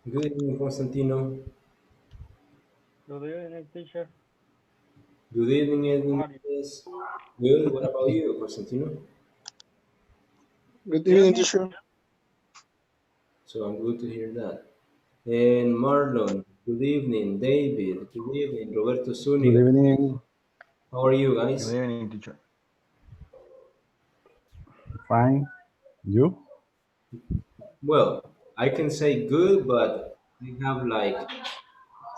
Good evening, Constantino. Good evening, teacher. Good evening, How Edwin. are you? Yes. Good. What about you, Constantino? Good Yeah, evening, me too. teacher. So I'm good to hear that. And Marlon, good evening. David, good evening. Roberto Good Zuniga, evening. how are you Good guys? evening, teacher. Fine. You? Well, I can say good, but I have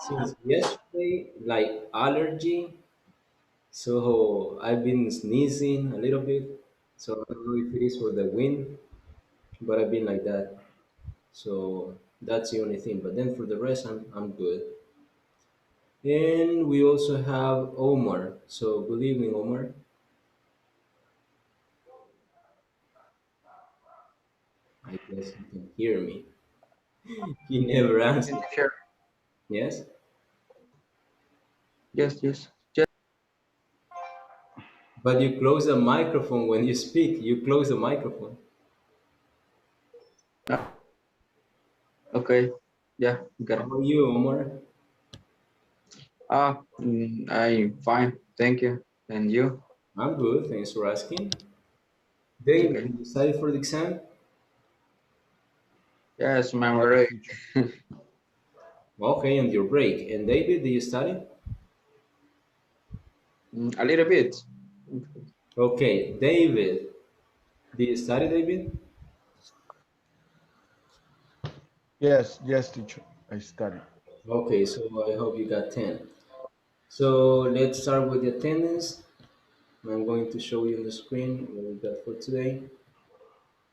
since yesterday allergy. So I've been sneezing a little bit. So I don't know if it is for the wind, but I've been like that. So that's the only thing. But then for the rest, I'm good. And we also have Omar. So good evening, Omar. I guess you can hear me. He never Evening, answered. teacher. Yes, Yes, yes. Just, but you close the microphone when you speak. You close the microphone. okay. Yeah, got How it. are you, Omar? I'm fine. Thank you. And you? I'm good. Thanks for asking. Dave, Okay. did you study for the exam? Yes, I'm Yes, ready. teacher. Okay, on your break. And David, did you study? A little bit. Okay, David, did you study, David? Yes, teacher. I study. Okay, so I hope you got 10. So let's start with the attendance. I'm going to show you on the screen what we got for today.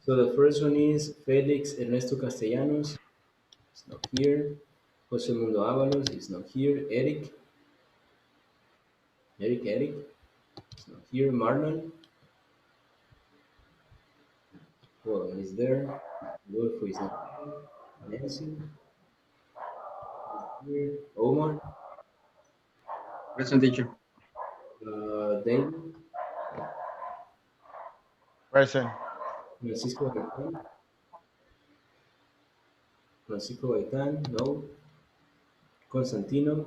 So the first one is Felix Ernesto Castellanos. It's not here. Jose Mundo Avalos is not here. Eric, it's not here. Marlon, well, he's there. Rodolfo is not here. Nancy is here. Omar, Present, teacher. David, Present. Francisco Gaitán, no. Constantino,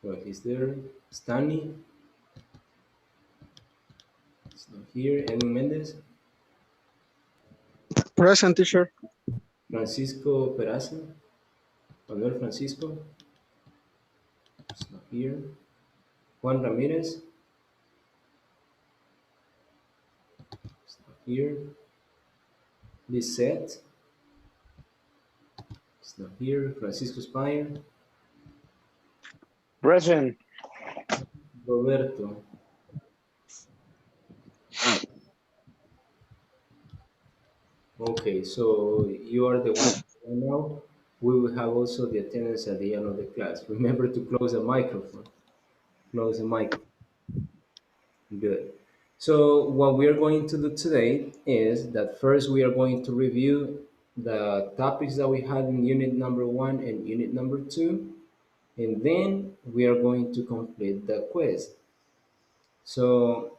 well, he's there. Stanley, it's not here. Edwin Mendez, Present, teacher. Francisco Peraza, Manuel Francisco, it's not here. Juan Ramirez, it's not here. Lisette, it's not here. Francisco Spire, Present. Roberto. Okay, so you are the one right now. We will have also the attendance at the end of the class. Remember to close the microphone. Close the microphone. Good. So what we are going to do today is that first we are going to review the topics that we had in unit number one and unit number two, and then we are going to complete the quiz. So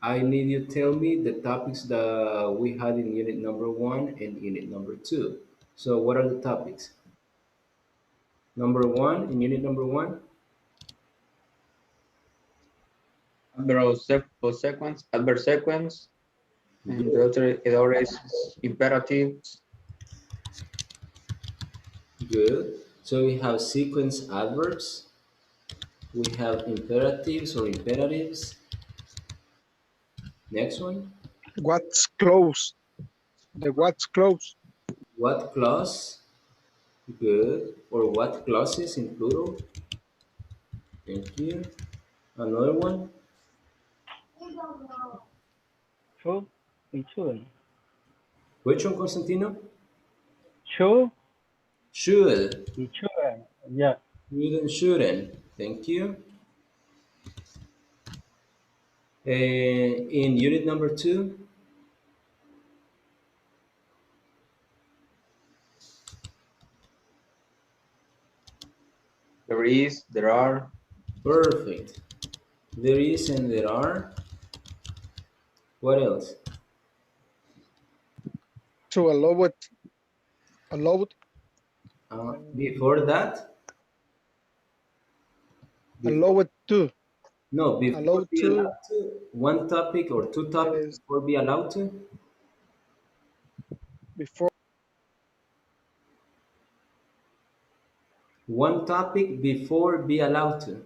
I need you to tell me the topics that we had in unit number one and unit number two. So what are the topics? Number one in unit number one? Adverb sequence, and Good, the other is imperatives. good. So we have sequence adverbs, we have imperatives or imperatives. Next one, What's close? The what's close? what clause? Good. Or what clauses in plural? Thank you. Another one, Should and shouldn't. which one, Constantino? Should Should. and shouldn't. Yeah. Should and shouldn't. Thank you. In unit number two, There is, there are, perfect. There is and there are. What else? To allow it, allowed, Before that, before, allow it to, no, before allowed be to, allowed to, one topic or two it topics is before be allowed to. before, One topic before be allowed to.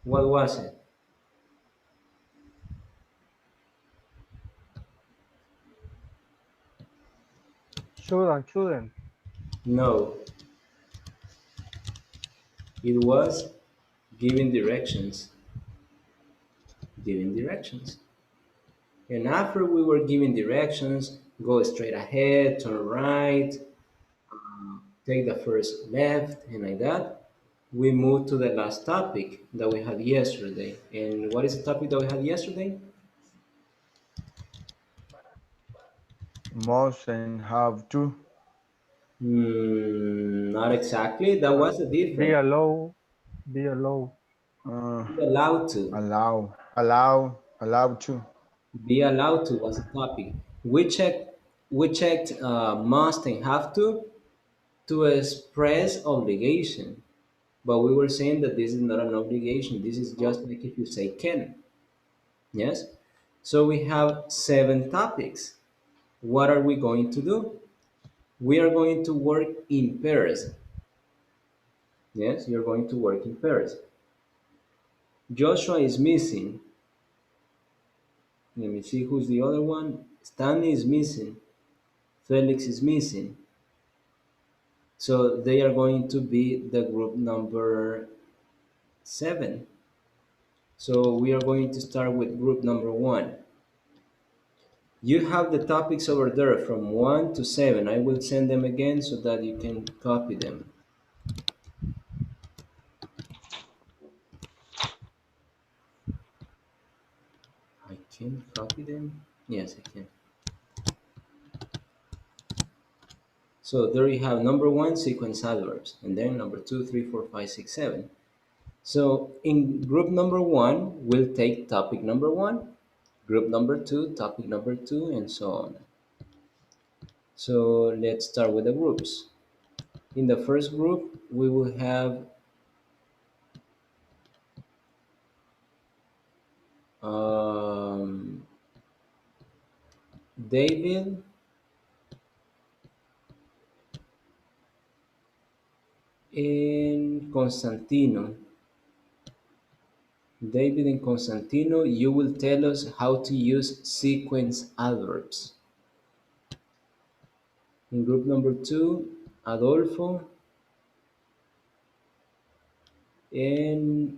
What was it? Should and shouldn't. No, it was giving directions. Giving directions. And after we were giving directions, go straight ahead, turn right, take the first left, and like that, we move to the last topic that we had yesterday. And what is the topic that we had yesterday? Must and have to. Not exactly. That was a Be different. allowed. Be allowed. Uh, Be allowed to. allow to. Be allowed to was a topic. We checked must and have to express obligation. But we were saying that this is not an obligation. This is just like if you say can. Yes? So we have 7 topics. What are we going to do? We are going to work in pairs. Yes, you're going to work in pairs. Joshua is missing. Let me see who's the other one. Stanley is missing. Felix is missing. So they are going to be the group number 7. So we are going to start with group number 1. You have the topics over there from 1 to 7. I will send them again so that you can copy them. I can copy them? Yes, I can. So there you have number 1, sequence adverbs, and then number 2, 3, 4, 5, 6, 7. So in group number 1, we'll take topic number 1, group number 2, topic number 2, and so on. So let's start with the groups. In the first group, we will have um, David and Constantino. David and Constantino, you will tell us how to use sequence adverbs. In group number 2, Adolfo and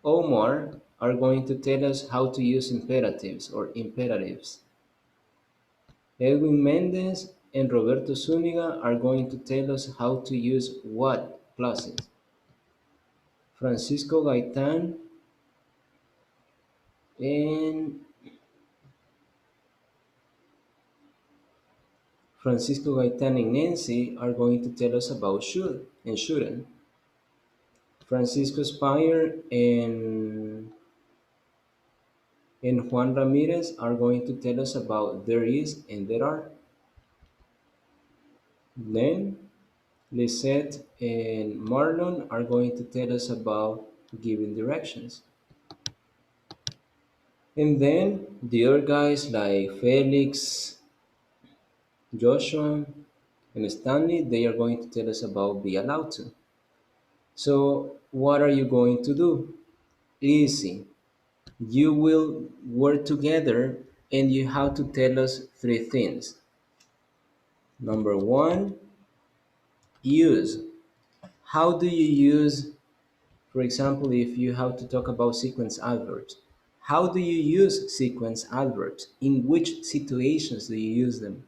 Omar are going to tell us how to use imperatives or imperatives. Edwin Mendez and Roberto Zúñiga are going to tell us how to use what clauses. Francisco Gaitán and Nancy are going to tell us about should and shouldn't. Francisco Spire and Juan Ramirez are going to tell us about there is and there are. Then Lisette and Marlon are going to tell us about giving directions. And then the other guys like Felix, Joshua, and Stanley, they are going to tell us about be allowed to. So what are you going to do? Easy. You will work together and you have to tell us 3 things. Number 1, use. How do you use, for example, if you have to talk about sequence adverbs? How do you use sequence adverbs? In which situations do you use them?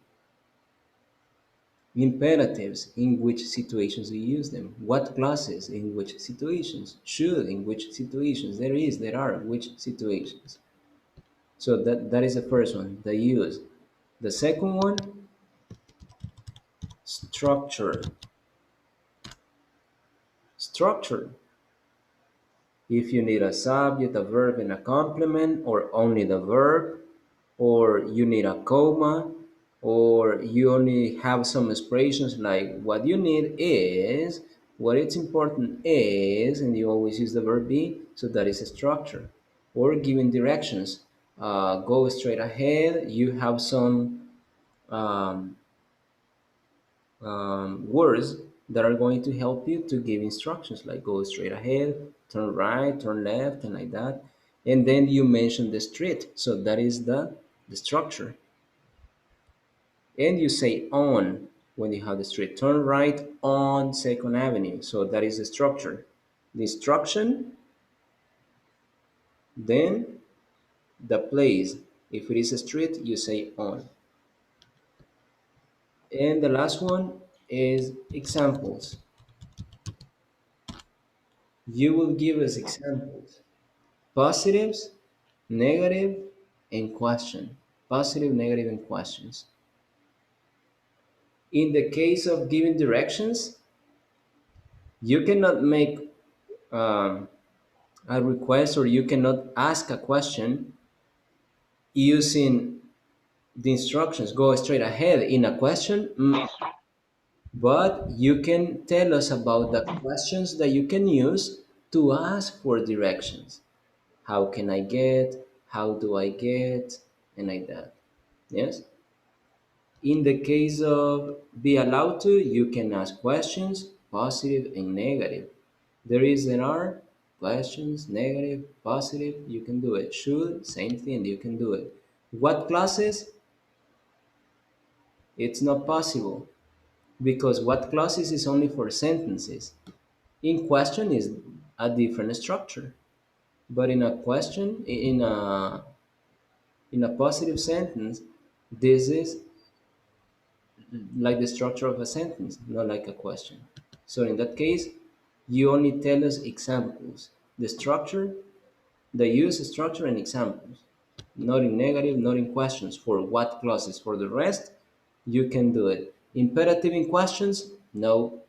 Imperatives, in which situations do you use them? What clauses, in which situations? Should, in which situations? There is, there are, which situations? So that is the first one, the use. The second one, structure. Structure. If you need a subject, a verb, and a complement, or only the verb, or you need a comma, or you only have some expressions like what you need is, what it's important is, and you always use the verb be, so that is a structure. Or giving directions, go straight ahead, you have some um, words that are going to help you to give instructions like go straight ahead, turn right, turn left, and like that. And then you mention the street, so that is the structure. And you say on when you have the street, turn right on Second Avenue, so that is the structure. The instruction, then the place. If it is a street, you say on. And the last one is examples. You will give us examples. Positives, negative, and question. Positive, negative, and questions. In the case of giving directions, you cannot make um, a request or you cannot ask a question using the instructions, go straight ahead in a question. But you can tell us about the questions that you can use to ask for directions. How can I get? How do I get? And like that. Yes? In the case of be allowed to, you can ask questions, positive and negative. There are questions, negative, positive, you can do it. Should, same thing, you can do it. What classes? It's not possible because what clauses is only for sentences. In question is a different structure, but in a question, in a positive sentence, this is like the structure of a sentence, not like a question. So in that case, you only tell us examples, the structure, the use structure and examples, not in negative, not in questions. For what clauses? For the rest, you can do it. Imperative in questions, no.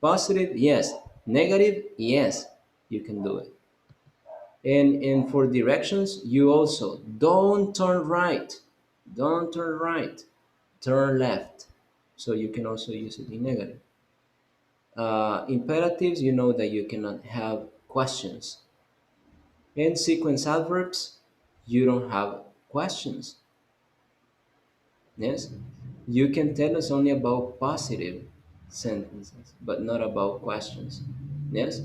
Positive, yes. Negative, yes. You can do it. And for directions, you also don't turn right. Don't turn right. Turn left. So you can also use it in negative. Imperatives, you know that you cannot have questions. And sequence adverbs, you don't have questions. Yes? You can tell us only about positive sentences, but not about questions. Yes?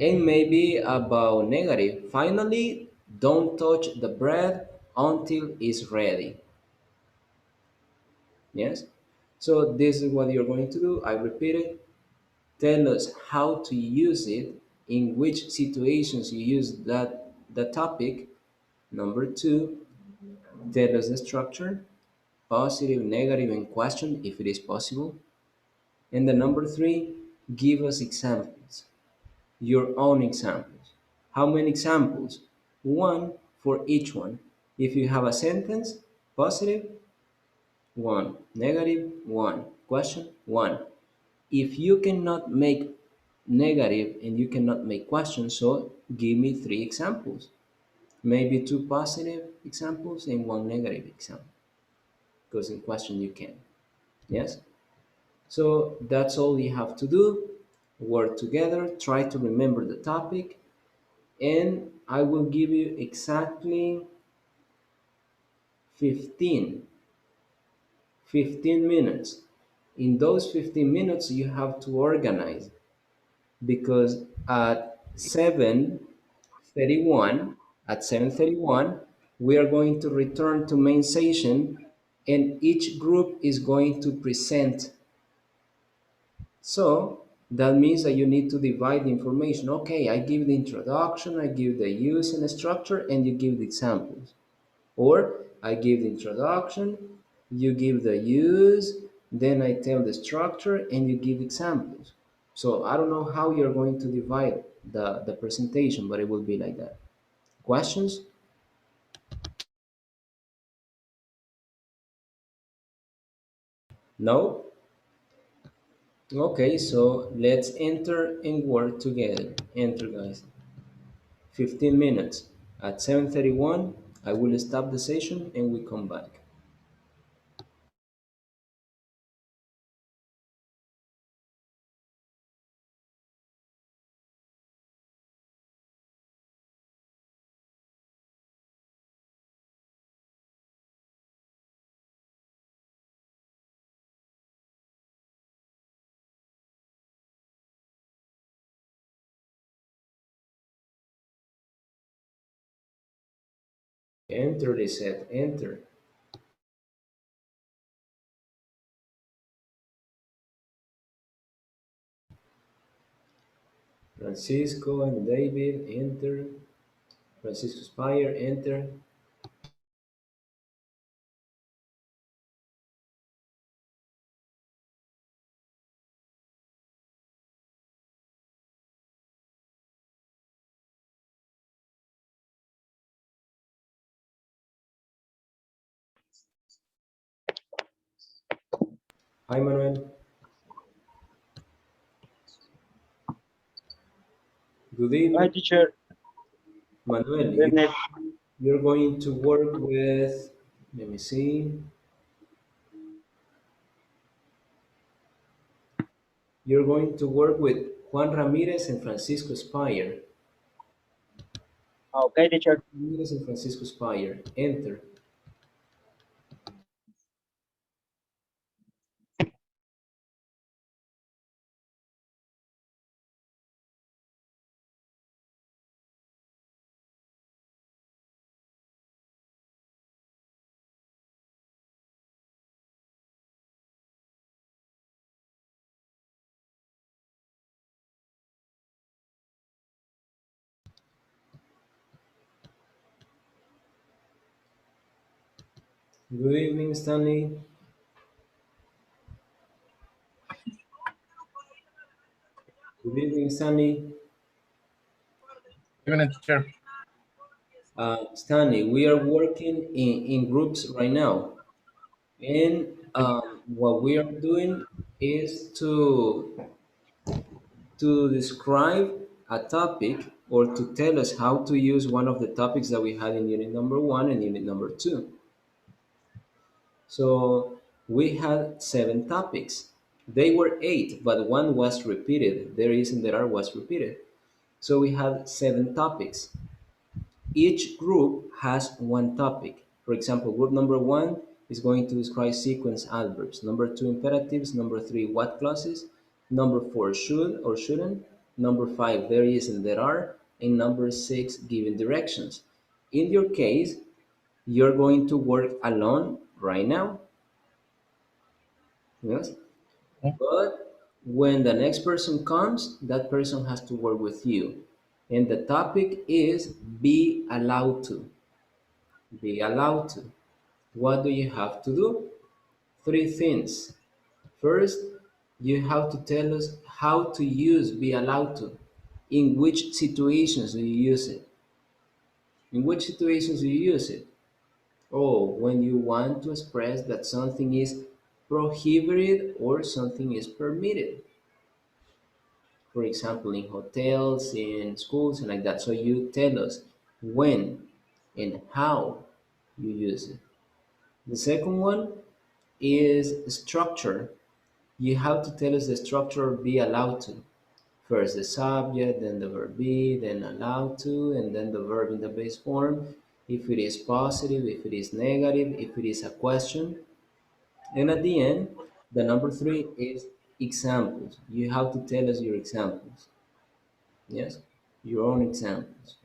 And maybe about negative. Finally, don't touch the bread until it's ready. Yes? So this is what you're going to do. I repeat it. Tell us how to use it, in which situations you use the topic. Number two, tell us the structure, positive, negative, and question if it is possible. And the number three, give us examples, your own examples. How many examples? One for each one. If you have a sentence, positive, one, negative, one, question, one. If you cannot make negative and you cannot make questions, so give me three examples. Maybe two positive examples and one negative example, because in question you can. Yes? So that's all you have to do. Work together, try to remember the topic, and I will give you exactly 15, 15 minutes. In those 15 minutes, you have to organize because at 7:31, we are going to return to main session and each group is going to present. So that means that you need to divide the information. Okay, I give the introduction, I give the use and the structure, and you give the examples. Or I give the introduction, you give the use, then I tell the structure, and you give examples. So I don't know how you're going to divide the presentation, but it will be like that. Questions? No? Okay, so let's enter and work together. Enter, guys. 15 minutes. At 7:31, I will stop the session and we come back. Enter, they said, enter. Francisco and David, enter. Francisco Spire, enter. Hi, Manuel. Good Hi, evening. teacher. Manuel, Good night. you're going to work with, let me see, you're going to work with Juan Ramirez and Francisco Spire. Okay, teacher. Ramirez and Francisco Spire, enter. Good evening, Stanley. Good evening, Stanley. Even a teacher. Stanley, we are working in groups right now. And what we are doing is to describe a topic or to tell us how to use one of the topics that we had in unit number one and unit number two. So we had 7 topics. They were 8, but one was repeated. The reason there are was repeated. So we had 7 topics. Each group has one topic. For example, group number one is going to describe sequence adverbs. Number two, imperatives. Number three, what clauses. Number four, should or shouldn't. Number five, there is and there are. And number six, given directions. In your case, you're going to work alone right now. Yes? But when the next person comes, that person has to work with you. And the topic is be allowed to. Be allowed to. What do you have to do? 3 things. First, you have to tell us how to use be allowed to. In which situations do you use it? In which situations do you use it? Oh, when you want to express that something is prohibited or something is permitted. For example, in hotels, in schools, and like that. So you tell us when and how you use it. The second one is structure. You have to tell us the structure be allowed to. First the subject, then the verb be, then allowed to, and then the verb in the base form. If it is positive, if it is negative, if it is a question. And at the end, the number three is examples. You have to tell us your examples. Yes? Your own examples.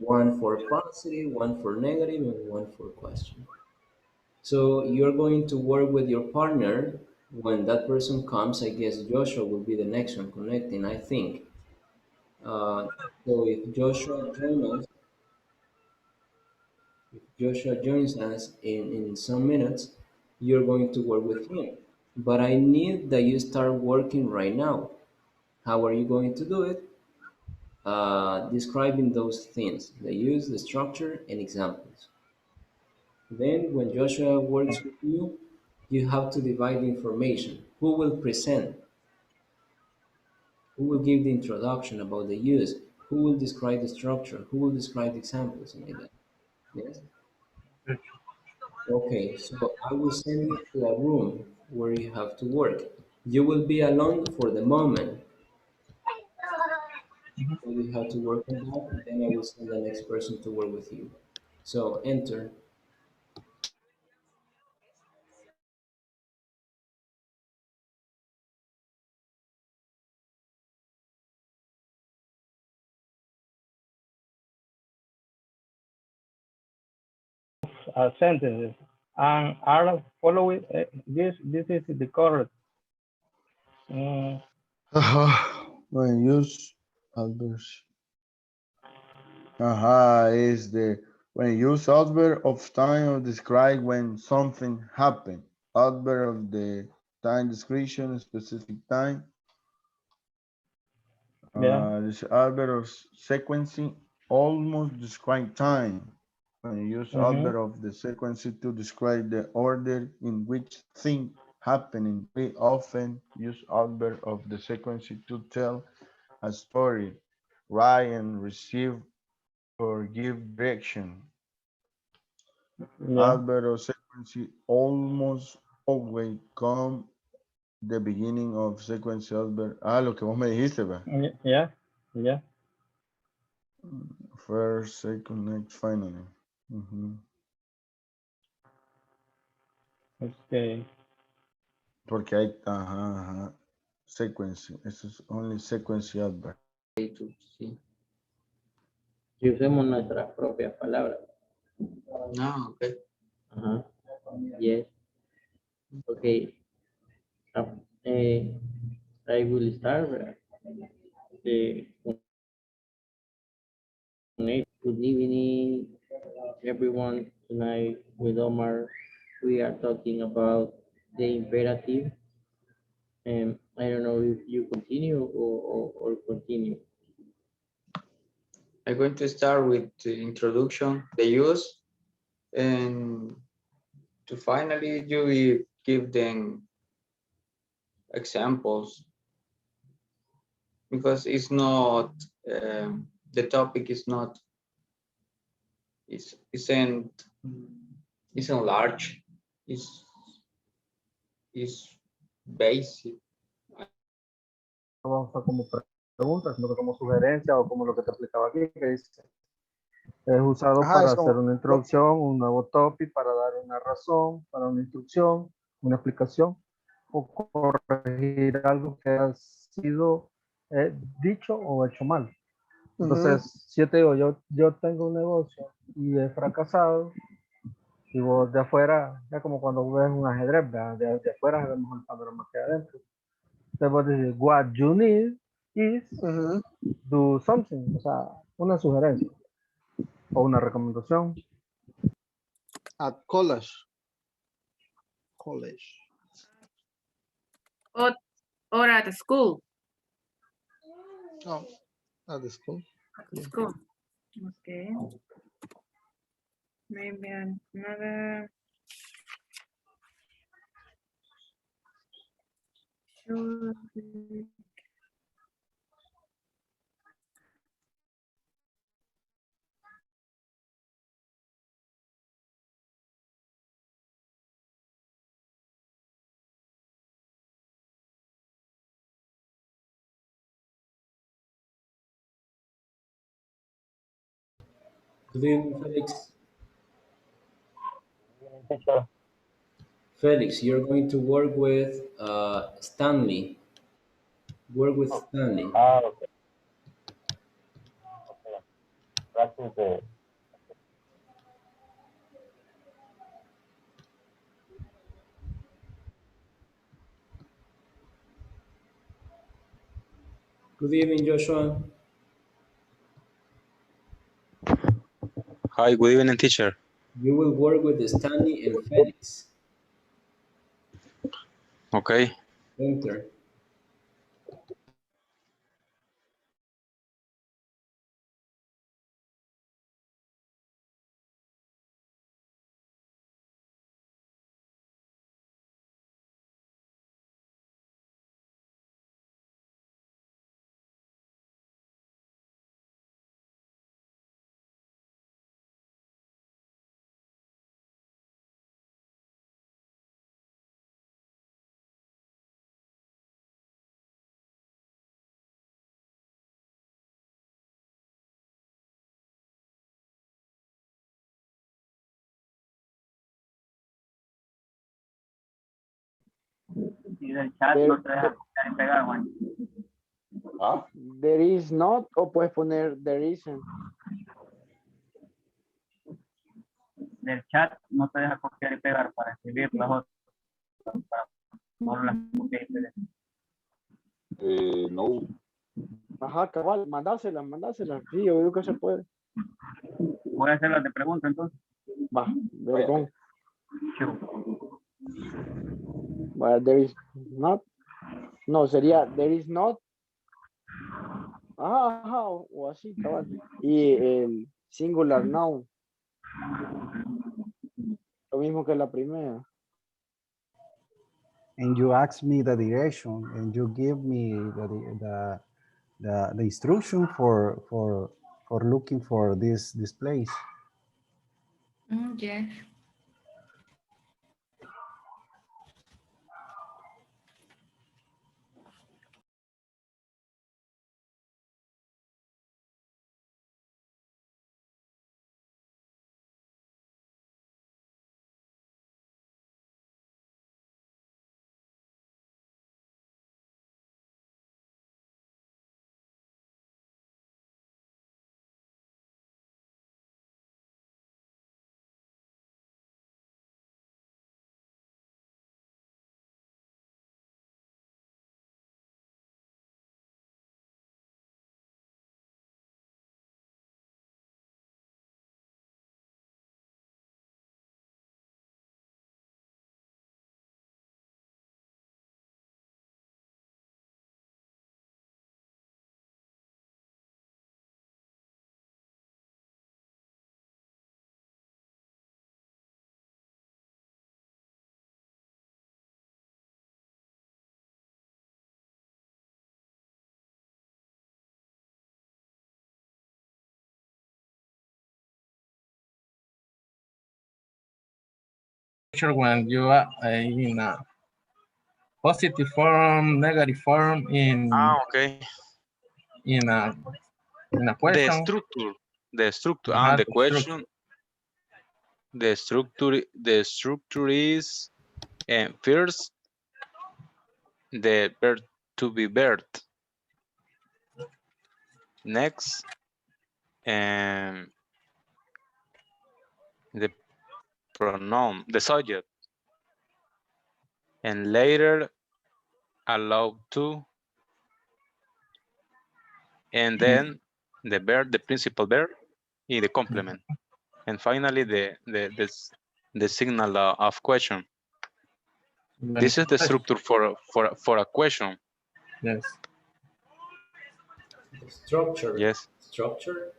One for positive, one for negative, and one for question. So you're going to work with your partner. When that person comes, I guess Joshua will be the next one connecting, I think. So if Joshua joins us in some minutes, you're going to work with him. But I need that you start working right now. How are you going to do it? Describing those things, the use, the structure, and examples. Then when Joshua works with you have to divide the information. Who will present? Who will give the introduction about the use? Who will describe the structure? Who will describe the examples and like that? Yes? Okay, so I will send you to a room where you have to work. You will be alone for the moment, so you have to work on that. Then I will send the next person to work with you. So enter. Sentences and are following this is the correct. Mm, When use adverbs. Is the when use adverb of time or describe when something happened. Adverb of the time description, specific time. yeah. This adverb of sequencing almost describe time. When you use Mm-hmm. adverb of the sequence to describe the order in which things happening, we often use adverb of the sequence to tell a story, write and receive or give direction. Yeah. Adverb of sequence almost always come the beginning of sequence adverb. Lo que vos me dijiste, va. Yeah. Yeah. First, second, next, finally. Ujú. Okay. Porque hay, sequence. Eso es only sequence adverb. Sí. Si usemos nuestras propias palabras. No, okay. Ajá. Yes. Okay. Uh, eh, I will start con good evening, everyone. Tonight with Omar, we are talking about the imperative. And I don't know if you continue or continue. I'm going to start with the introduction, the use, and to finally you will give them examples because it's not the topic is not isn't large. Is basic. No vamos a como preguntas, sino que como sugerencia o como lo que te explicaba aquí, que dice, es usado para Es hacer como, una introducción, un nuevo topic, para dar una razón, para una instrucción, una explicación o corregir algo que ha sido dicho o hecho mal. Entonces, si yo te digo, yo tengo un negocio y he fracasado, y vos de afuera, es como cuando ves un ajedrez, ¿verdad? De afuera vemos el panorama que hay adentro. Entonces vos decís, what you need is do something, o sea, una sugerencia o una recomendación. at college. College. Or, or at the school. Oh, at the school. At the school. Okay. Maybe another. Should be- Good evening, Felix. Felix, you're going to work with Stanley. Work with Stanley. Okay. Practice the Good evening, Joshua. Hi, good evening, teacher. You will work with Stanley and Felix. Okay. Enter. Ah, There is not, o puedes poner there isn't. no. Ajá, cabal, mandásela. Sí, yo digo que se puede. Va, vergón. Va, there is not. No, sería there is not. Ajá, o así, cabal. Y el singular noun, lo mismo que la primera. And you ask me the direction, and you give me the instruction for looking for this place. Yes. When you are in a positive form, negative form, Okay. in a The question. structure. The structure. Uh-huh, The the question. The structure is first the verb to be verb. Next, the pronoun, the subject, and later allowed to, and then the verb, the principal verb, and the complement, and finally the signal of question. This is the structure for a question. Yes. The structure. Yes. Structure.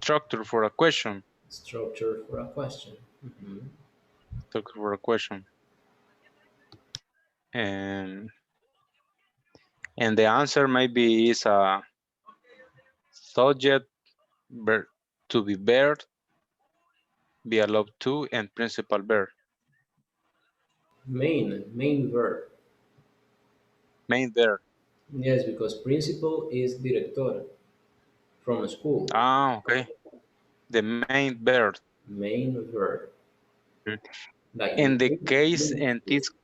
Structure for a question. Structure for a question. Mm-hmm. Structure for a question. And the answer maybe is a subject, verb to be verb, be allowed to, and principal verb. Main verb. Main verb. Yes, because principal is director from a school. Ah, okay. The main verb. Main verb. Like In the main case, school.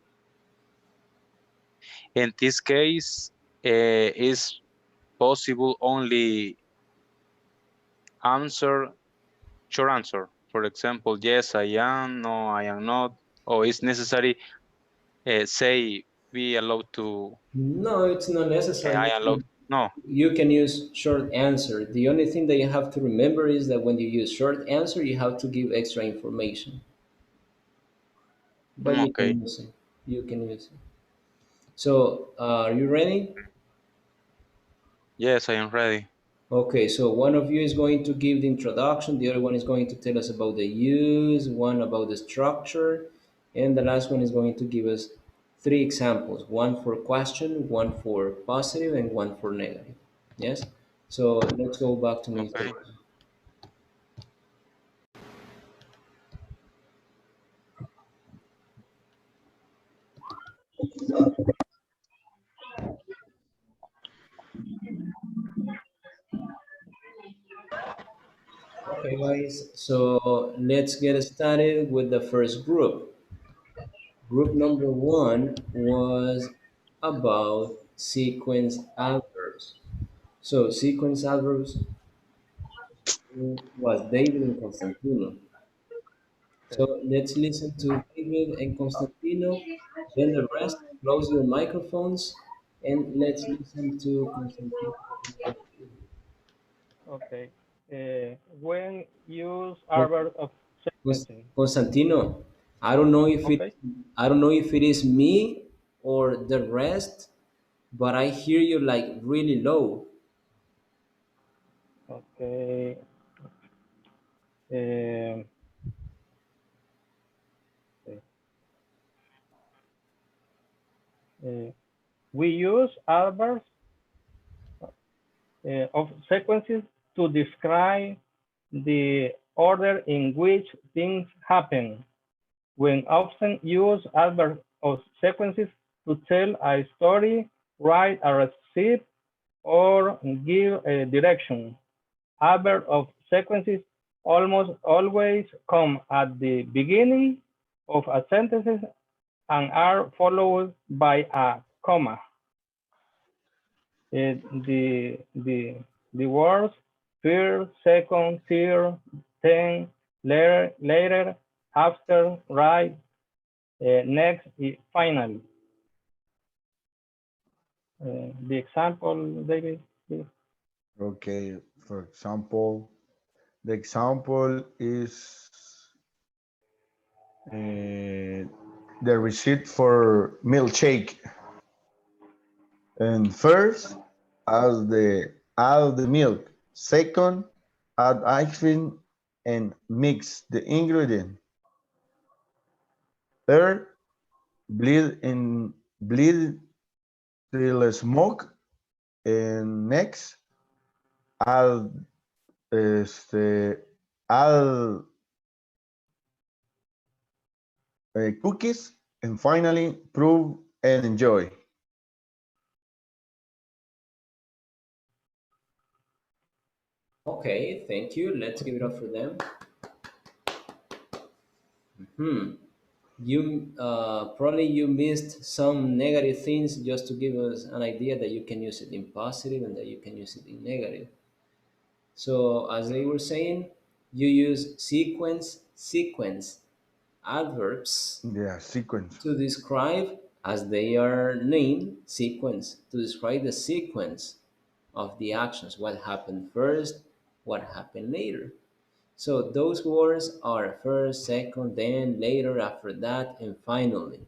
in this case, is possible only answer, short answer. For example, yes, I am, no, I am not, or is necessary say be allowed to, No, it's not necessary. I allowed, no, You can use short answer. The only thing that you have to remember is that when you use short answer, you have to give extra information. But you okay. can use it. You can use it. So, are you ready? Yes, I am ready. Okay, so one of you is going to give the introduction, the other one is going to tell us about the use, one about the structure, and the last one is going to give us three examples, one for question, one for positive, and one for negative. Yes? So let's go back to Mr. Okay. Okay, guys, so let's get started with the first group. Group number one was about sequence adverbs. So sequence adverbs was David and Constantino. Okay. So let's listen to David and Constantino. Then the rest, close your microphones and let's listen to Constantino. Okay. When use adverb of sequencing. Constantino, I don't know if it Okay. I don't know if it is me or the rest, but I hear you like really low. Okay. Um, uh, we use adverbs of sequences to describe the order in which things happen. When often use adverbs of sequences to tell a story, write a receipt, or give a direction. Adverbs of sequences almost always come at the beginning of a sentence and are followed by a comma. The words first, second, third, then, later, after, right, next, finally. The example, David, please. Okay, for example, the example is the receipt for milkshake. And first, add the milk. Second, add ice cream and mix the ingredient. Third, bleed till smoke. And next, add add cookies, and finally prove and enjoy. Okay, thank you. Let's give it up for them. You probably you missed some negative things just to give us an idea that you can use it in positive and that you can use it in negative. So as they were saying, you use sequence adverbs Yeah, sequence. to describe, as they are named, sequence, to describe the sequence of the actions, what happened first, what happened later. So those words are first, second, then, later, after that, and finally.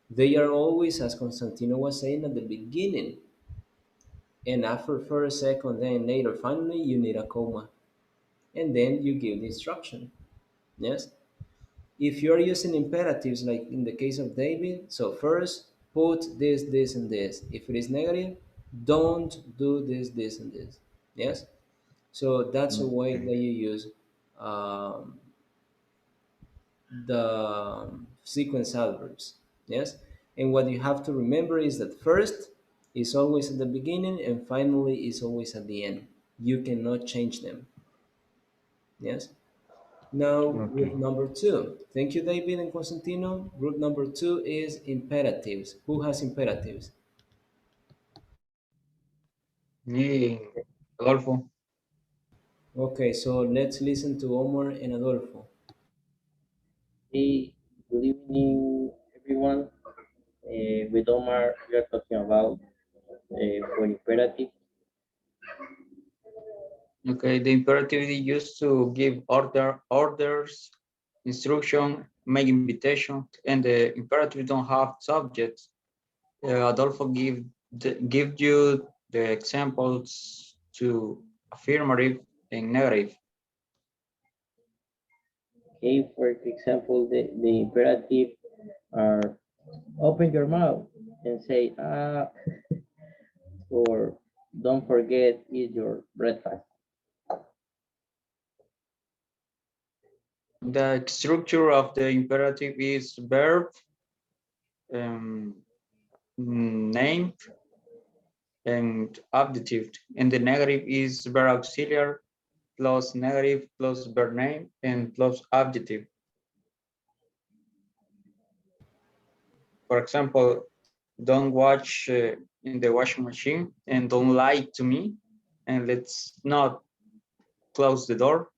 They are always, as Constantino was saying at the beginning, and after first, second, then, later, finally, you need a comma, and then you give the instruction. Yes? If you're using imperatives, like in the case of David, so first, put this, and this. If it is negative, don't do this, and this. Yes? So that's a way that Okay. you use um, the sequence adverbs. Yes, and what you have to remember is that first is always at the beginning and finally is always at the end. You cannot change them. Yes. Now group Okay. number two. Thank you, David and Constantino. Group number two is imperatives. Who has imperatives? Me, Adolfo. Okay, so let's listen to Omar and Adolfo. Hey, good evening, everyone. With Omar, we are talking about for imperative. Okay, the imperative is used to give orders, instruction, make invitations, and the imperative don't have subjects. Adolfo give you the examples to affirmative and negative. Okay, for example, the imperative are open your mouth and say ah, or don't forget eat your breakfast. The structure of the imperative is verb, um, name, and adjective, and the negative is verb auxiliary plus negative plus verb name and plus adjective. For example, don't watch in the washing machine and don't lie to me, and let's not close the door.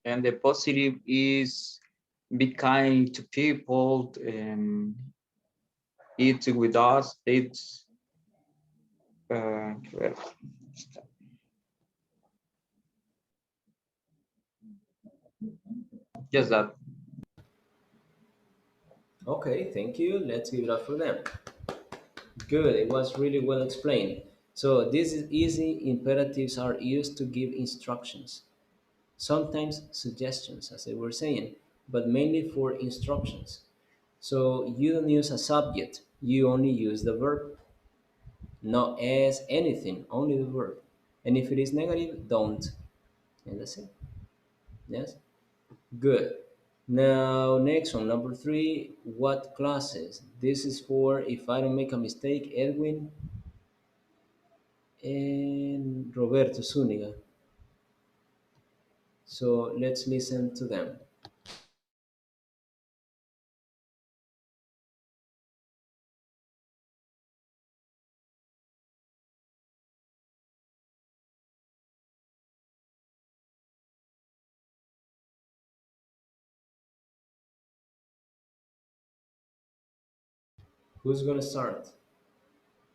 And the positive is be kind to people, eat with us, uh, just that. Okay, thank you. Let's give it up for them. Good, it was really well explained. So these easy imperatives are used to give instructions, sometimes suggestions, as they were saying, but mainly for instructions. So you don't use a subject, you only use the verb, not as anything, only the verb. And if it is negative, don't. And that's it. Yes? Good. Now, next one, number three, what classes? This is for, if I don't make a mistake, Edwin and Roberto Zuniga. So let's listen to them. Who's gonna start?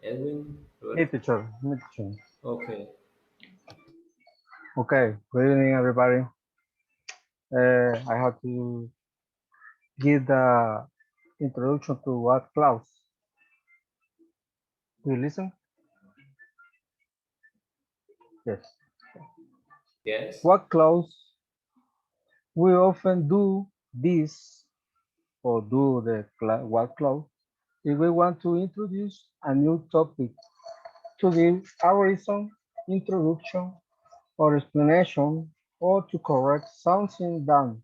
Edwin? Me, Roberto? teacher. Me, teacher. Okay. Okay. Good evening, everybody. I have to give the introduction to what clause. Do you listen? Yes. Yes? What clause? We often do this or do the what clause if we want to introduce a new topic to give a reason, introduction, or explanation, or to correct something that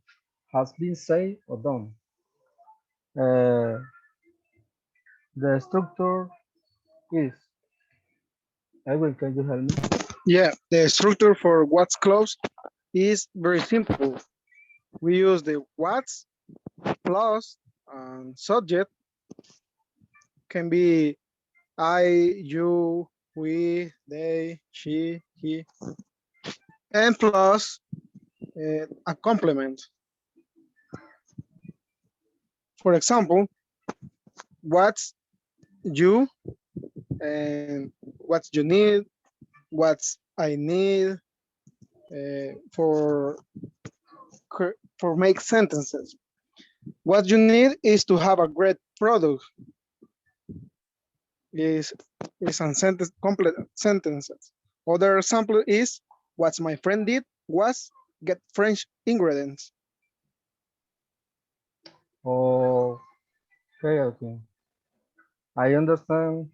has been said or done. Uh, the structure is, Edwin, can you help me? Yeah, the structure for what's close is very simple. We use the what's plus subject can be I, you, we, they, she, he, and plus a complement. For example, what's you and what's you need, what's I need for make sentences. What you need is to have a great product. Is a sentence, complete sentences. Other example is what my friend did was get French ingredients. Oh, okay, okay. I understand.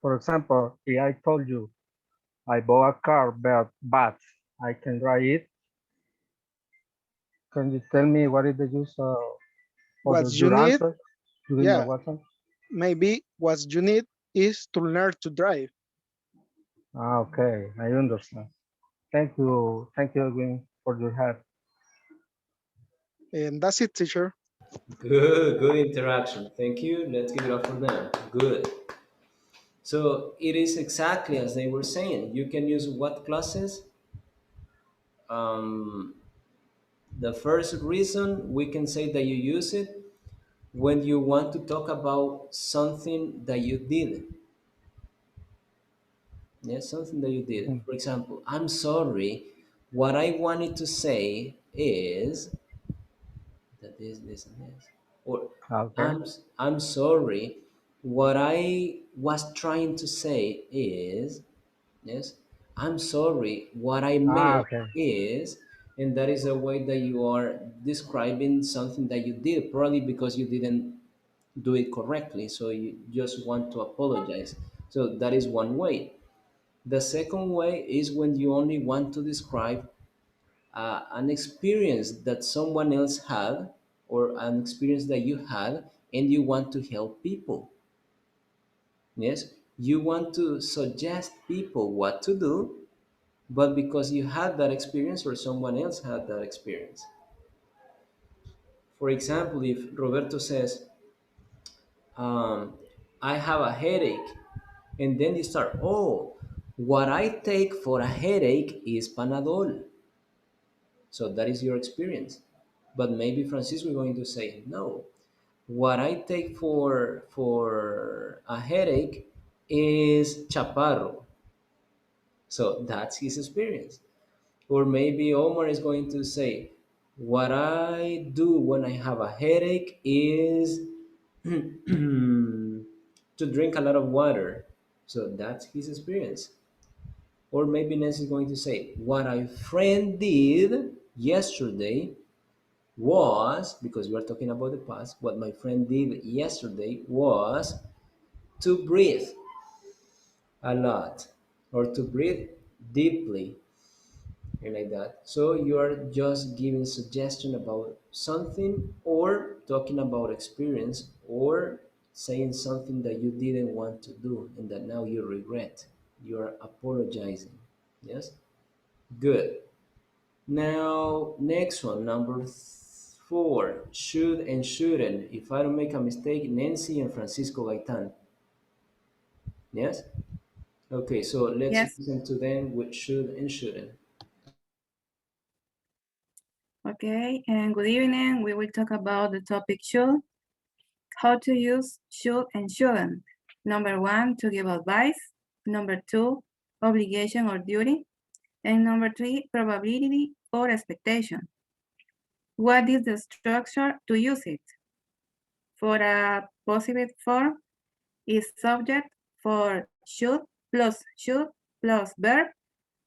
For example, if I told you I bought a car, but I can drive it, can you tell me what is the use of What you your need, answer? You give me a yeah, WhatsApp? maybe what you need is to learn to drive. Ah, okay, I understand. Thank you again for your help. And that's it, teacher. Good interaction. Thank you. Let's give it up for them. Good. So it is exactly as they were saying. You can use what classes? Um, the first reason we can say that you use it when you want to talk about something that you did. Yes, something that you did. Mm, For example, I'm sorry. What I wanted to say is that this, and this. Or okay. I'm sorry. What I was trying to say is, yes, I'm sorry. What I Ah, meant okay. is, and that is a way that you are describing something that you did, probably because you didn't do it correctly. So you just want to apologize. So that is one way. The second way is when you only want to describe an experience that someone else had or an experience that you had and you want to help people. Yes, you want to suggest people what to do, but because you had that experience or someone else had that experience. For example, if Roberto says, I have a headache, and then you start, oh, what I take for a headache is Panadol. So that is your experience. But maybe Francisco is going to say, no, what I take for a headache is Chaparro. So that's his experience. Or maybe Omar is going to say, what I do when I have a headache is to drink a lot of water. So that's his experience. Or maybe Nancy is going to say, what a friend did yesterday was, because we're talking about the past, what my friend did yesterday was to breathe a lot or to breathe deeply and like that. So you are just giving suggestion about something or talking about experience or saying something that you didn't want to do and that now you regret. You are apologizing. Yes? Good. Now, next one, number 4, should and shouldn't. If I don't make a mistake, Nancy and Francisco Gaitan. Yes? Okay, so let's Yes. listen to them with should and shouldn't. Okay, and good evening. We will talk about the topic should, how to use should and shouldn't. Number 1, to give advice. Number 2, obligation or duty. And number 3, probability or expectation. What is the structure to use it? For a positive form, is subject for should plus verb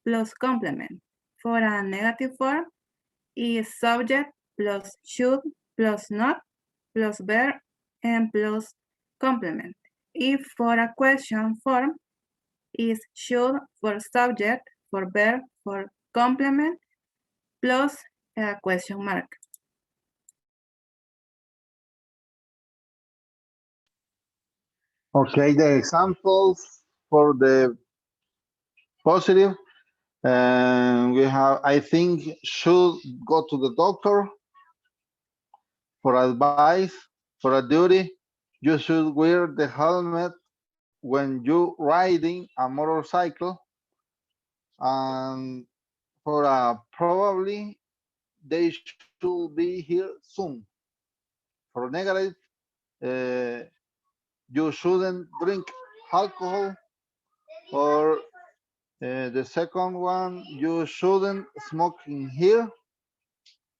plus complement. For a negative form, is subject plus should plus not plus verb and plus complement. If for a question form, is should for subject, for verb, for complement, plus a question mark. Okay, the examples for the positive, we have, I think, should go to the doctor. For advice, for a duty, you should wear the helmet when you riding a motorcycle. And for a probably, they should be here soon. For negative, uh, you shouldn't drink alcohol. Or the second one, you shouldn't smoke in here.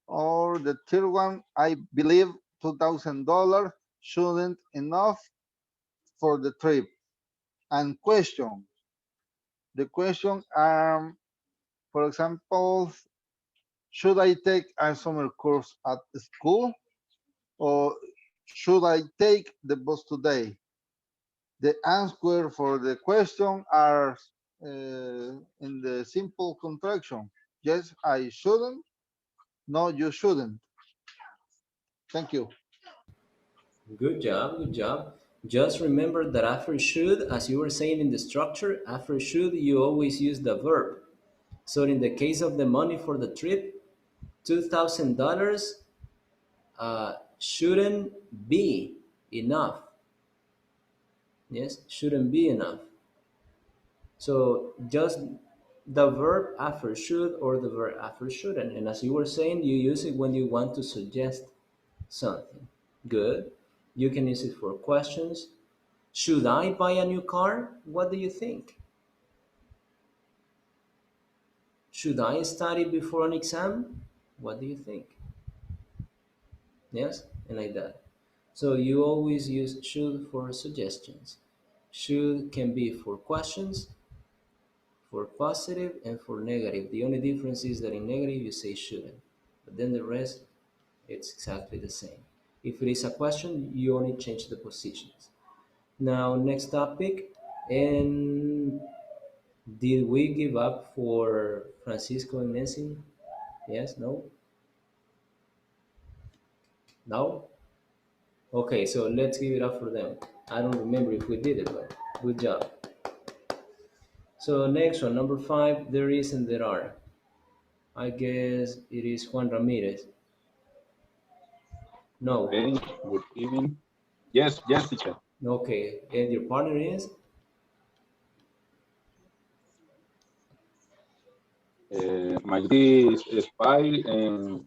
Or the third one, I believe $2,000 shouldn't enough for the trip. And question, the question, for example, should I take a summer course at school or should I take the bus today? The answer for the question are in the simple contraction. Yes, I shouldn't. No, you shouldn't. Thank you. Good job, good job. Just remember that after should, as you were saying in the structure, after should, you always use the verb. So in the case of the money for the trip, $2,000 shouldn't be enough. Yes, shouldn't be enough. So just the verb after should or the verb after shouldn't. And as you were saying, you use it when you want to suggest something. Good. You can use it for questions. Should I buy a new car? What do you think? Should I study before an exam? What do you think? Yes, and like that. So you always use should for suggestions. Should can be for questions, for positive, and for negative. The only difference is that in negative you say shouldn't, but then the rest it's exactly the same. If it is a question, you only change the positions. Now, next topic, and did we give up for Francisco and Nancy? Yes, no? No? Okay, so let's give it up for them. I don't remember if we did it, but good job. So next one, number 5, there is and there are. I guess it is Juan Ramirez. No. Okay, good evening. Yes, yes, teacher. Okay. And your partner is? My is Pai and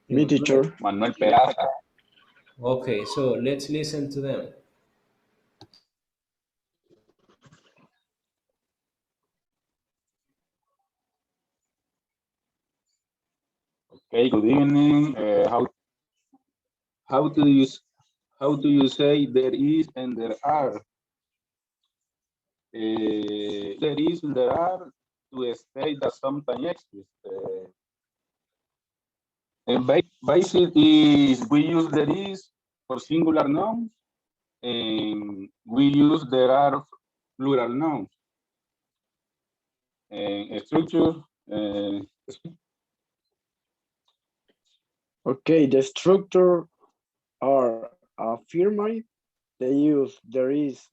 Me, teacher. Manuel Peraza. Okay, so let's listen to them. Okay, good evening. How do you how do you say there is and there are? There is and there are to state that something exists. And basic is we use there is for singular nouns, and we use there are plural nouns. And structure. Okay, the structure are affirmative. They use there is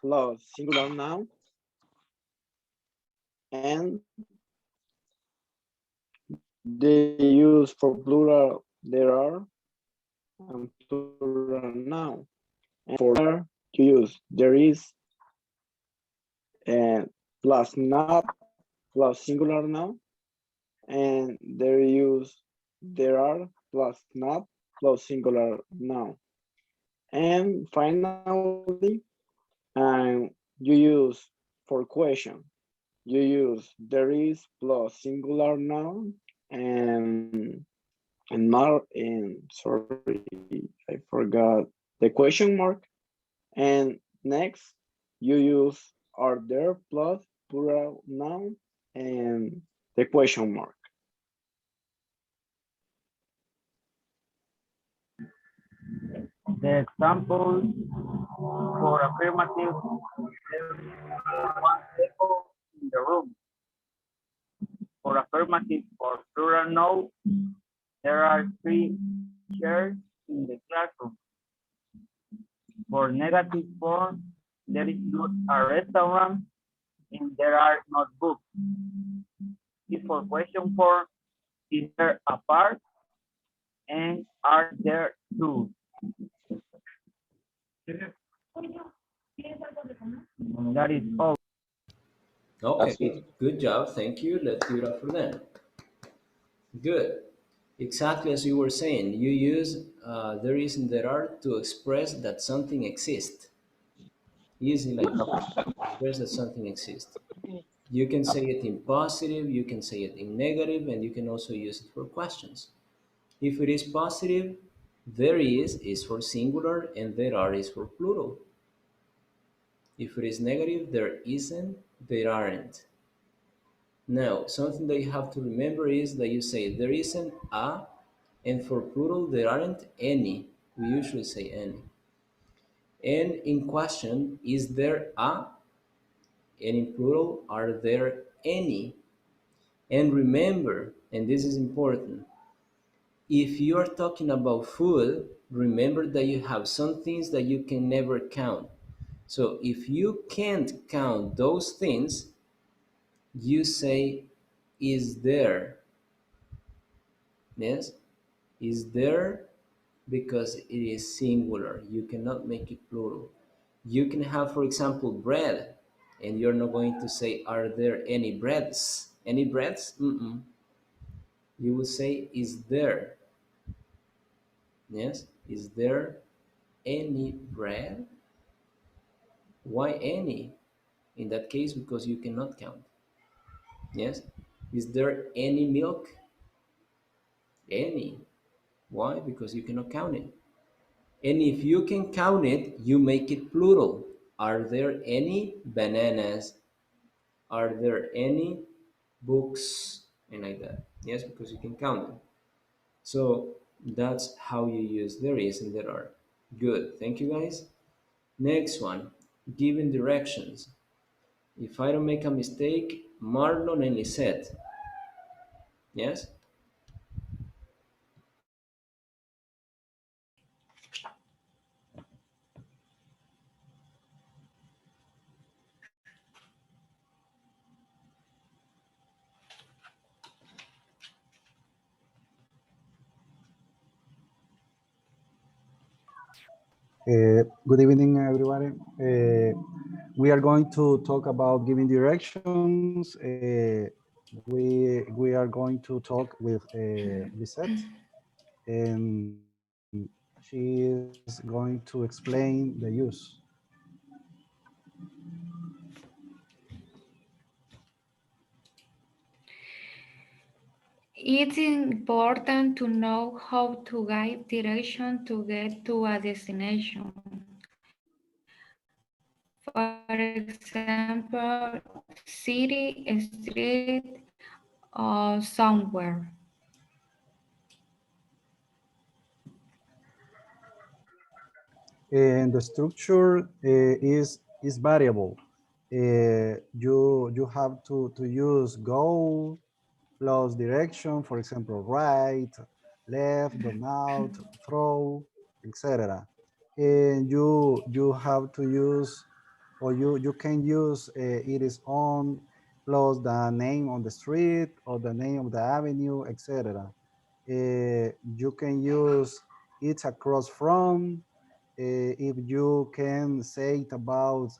plus singular noun and they use for plural there are and plural noun. And for there you use there is and plus not plus singular noun and there use there are plus not plus singular noun. And finally, you use for question. You use there is plus singular noun and mar and sorry, I forgot the question mark. And next, you use are there plus plural noun and the question mark. The example for affirmative, there is one table in the room. For affirmative or plural no, there are 3 chairs in the classroom. For negative form, there is not a restaurant and there are not books. If for question form, is there a park and are there tools? And that is all. Okay, good job. Thank you. Let's give it up for them. Good. Exactly as you were saying, you use there is and there are to express that something exists. Easy like that. Express that something exists. You can say it in positive, you can say it in negative, and you can also use it for questions. If it is positive, there is for singular and there are is for plural. If it is negative, there isn't, there aren't. Now, something that you have to remember is that you say there isn't a, and for plural, there aren't any. We usually say any. And in question, is there a? And in plural, are there any? And remember, and this is important, if you are talking about food, remember that you have some things that you can never count. So if you can't count those things, you say, is there? Yes? Is there? Because it is singular. You cannot make it plural. You can have, for example, bread, and you're not going to say, are there any breads? Any breads? Mm-mm. You will say, is there? Yes? Is there any bread? Why any? In that case, because you cannot count. Yes? Is there any milk? Any. Why? Because you cannot count it. And if you can count it, you make it plural. Are there any bananas? Are there any books? And like that. Yes, because you can count them. So that's how you use there is and there are. Good. Thank you, guys. Next one, giving directions. If I don't make a mistake, Marlon and Lisette. Yes? Good evening, everybody. We are going to talk about giving directions. We are going to talk with Lisette, and she is going to explain the use. It's important to know how to guide direction to get to a destination. For example, city, street, or somewhere. And the structure is variable. You have to use go plus direction, for example, right, left, down out, throw, etc. And you have to use, or you can use it is on plus the name on the street or the name of the avenue, etc. You can use it's across from, if you can say it about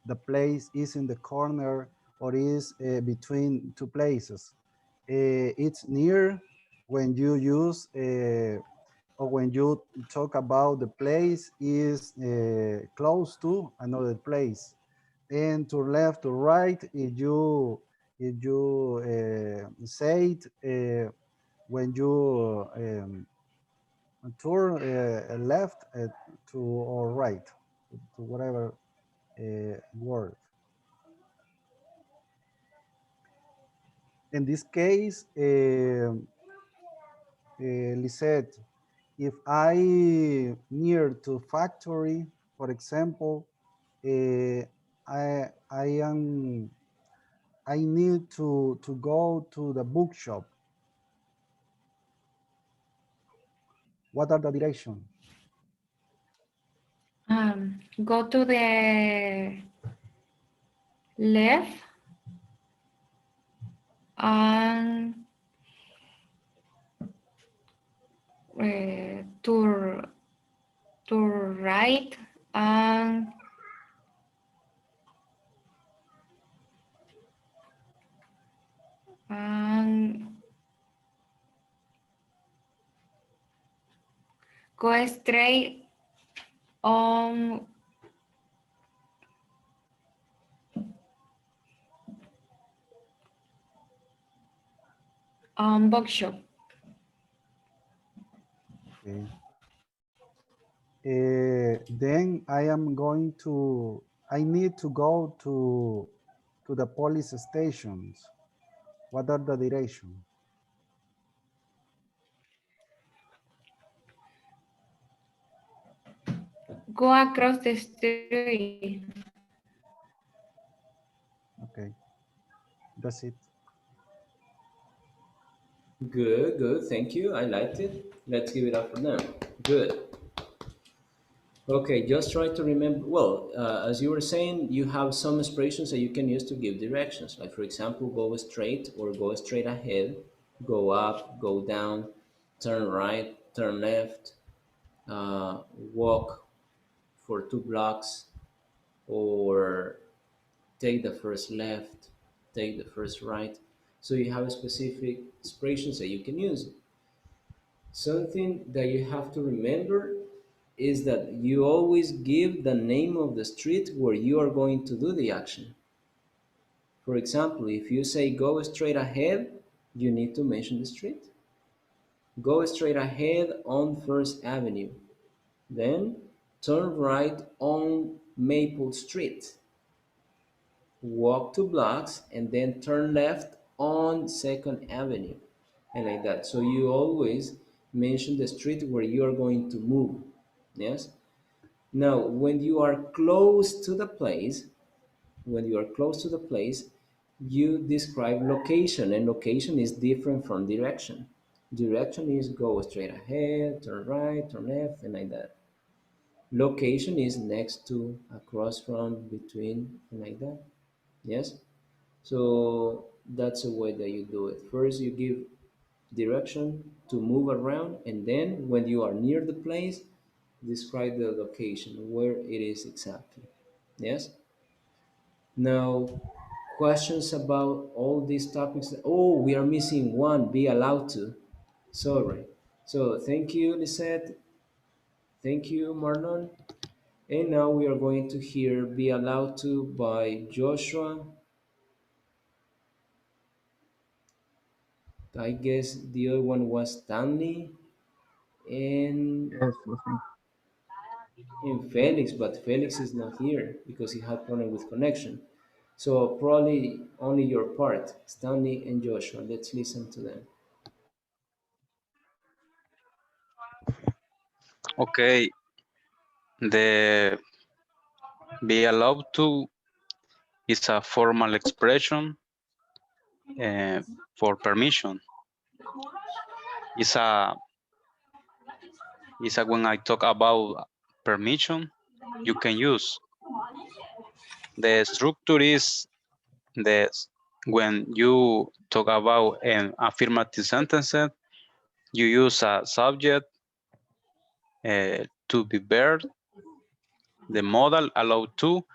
the place is in the corner or is between two places. It's near when you use or when you talk about the place is close to another place. And to left to right, if you say it when you turn left to or right to whatever word. In this case, Lisette, if I near to factory, for example, I am I need to go to the bookshop. What are the direction? Go to the left and to right and and go straight on bookshop. Okay. Then I need to go to the police stations. What are the direction? Go across the street. Okay, that's it. Good, good. Thank you. I liked it. Let's give it up for them. Good. Okay, just try to remember. Well, as you were saying, you have some expressions that you can use to give directions. Like, for example, go straight or go straight ahead, go up, go down, turn right, turn left, walk for 2 blocks, or take the first left, take the first right. So you have specific expressions that you can use. Something that you have to remember is that you always give the name of the street where you are going to do the action. For example, if you say go straight ahead, you need to mention the street. Go straight ahead on First Avenue. Then turn right on Maple Street. Walk 2 blocks and then turn left on Second Avenue. And like that. So you always mention the street where you are going to move. Yes? Now, when you are close to the place, you describe location, and location is different from direction. Direction is go straight ahead, turn right, turn left, and like that. Location is next to, across from, between, and like that. Yes? So that's the way that you do it. First, you give direction to move around, and then when you are near the place, describe the location, where it is exactly. Yes? Now, questions about all these topics. Oh, we are missing one, be allowed to. Sorry. So thank you, Lisette. Thank you, Marlon. And now we are going to hear Be Allowed to by Joshua. I guess the other one was Stanley and Yes, Felix, but Felix is not here because he had problem with connection. So probably only your part, Stanley and Joshua. Let's listen to them. Okay, the be allowed to is a formal expression uh, for permission. It's a when I talk about permission, you can use. The structure is the when you talk about an affirmative sentence, you use a subject to be verb, the modal allowed to,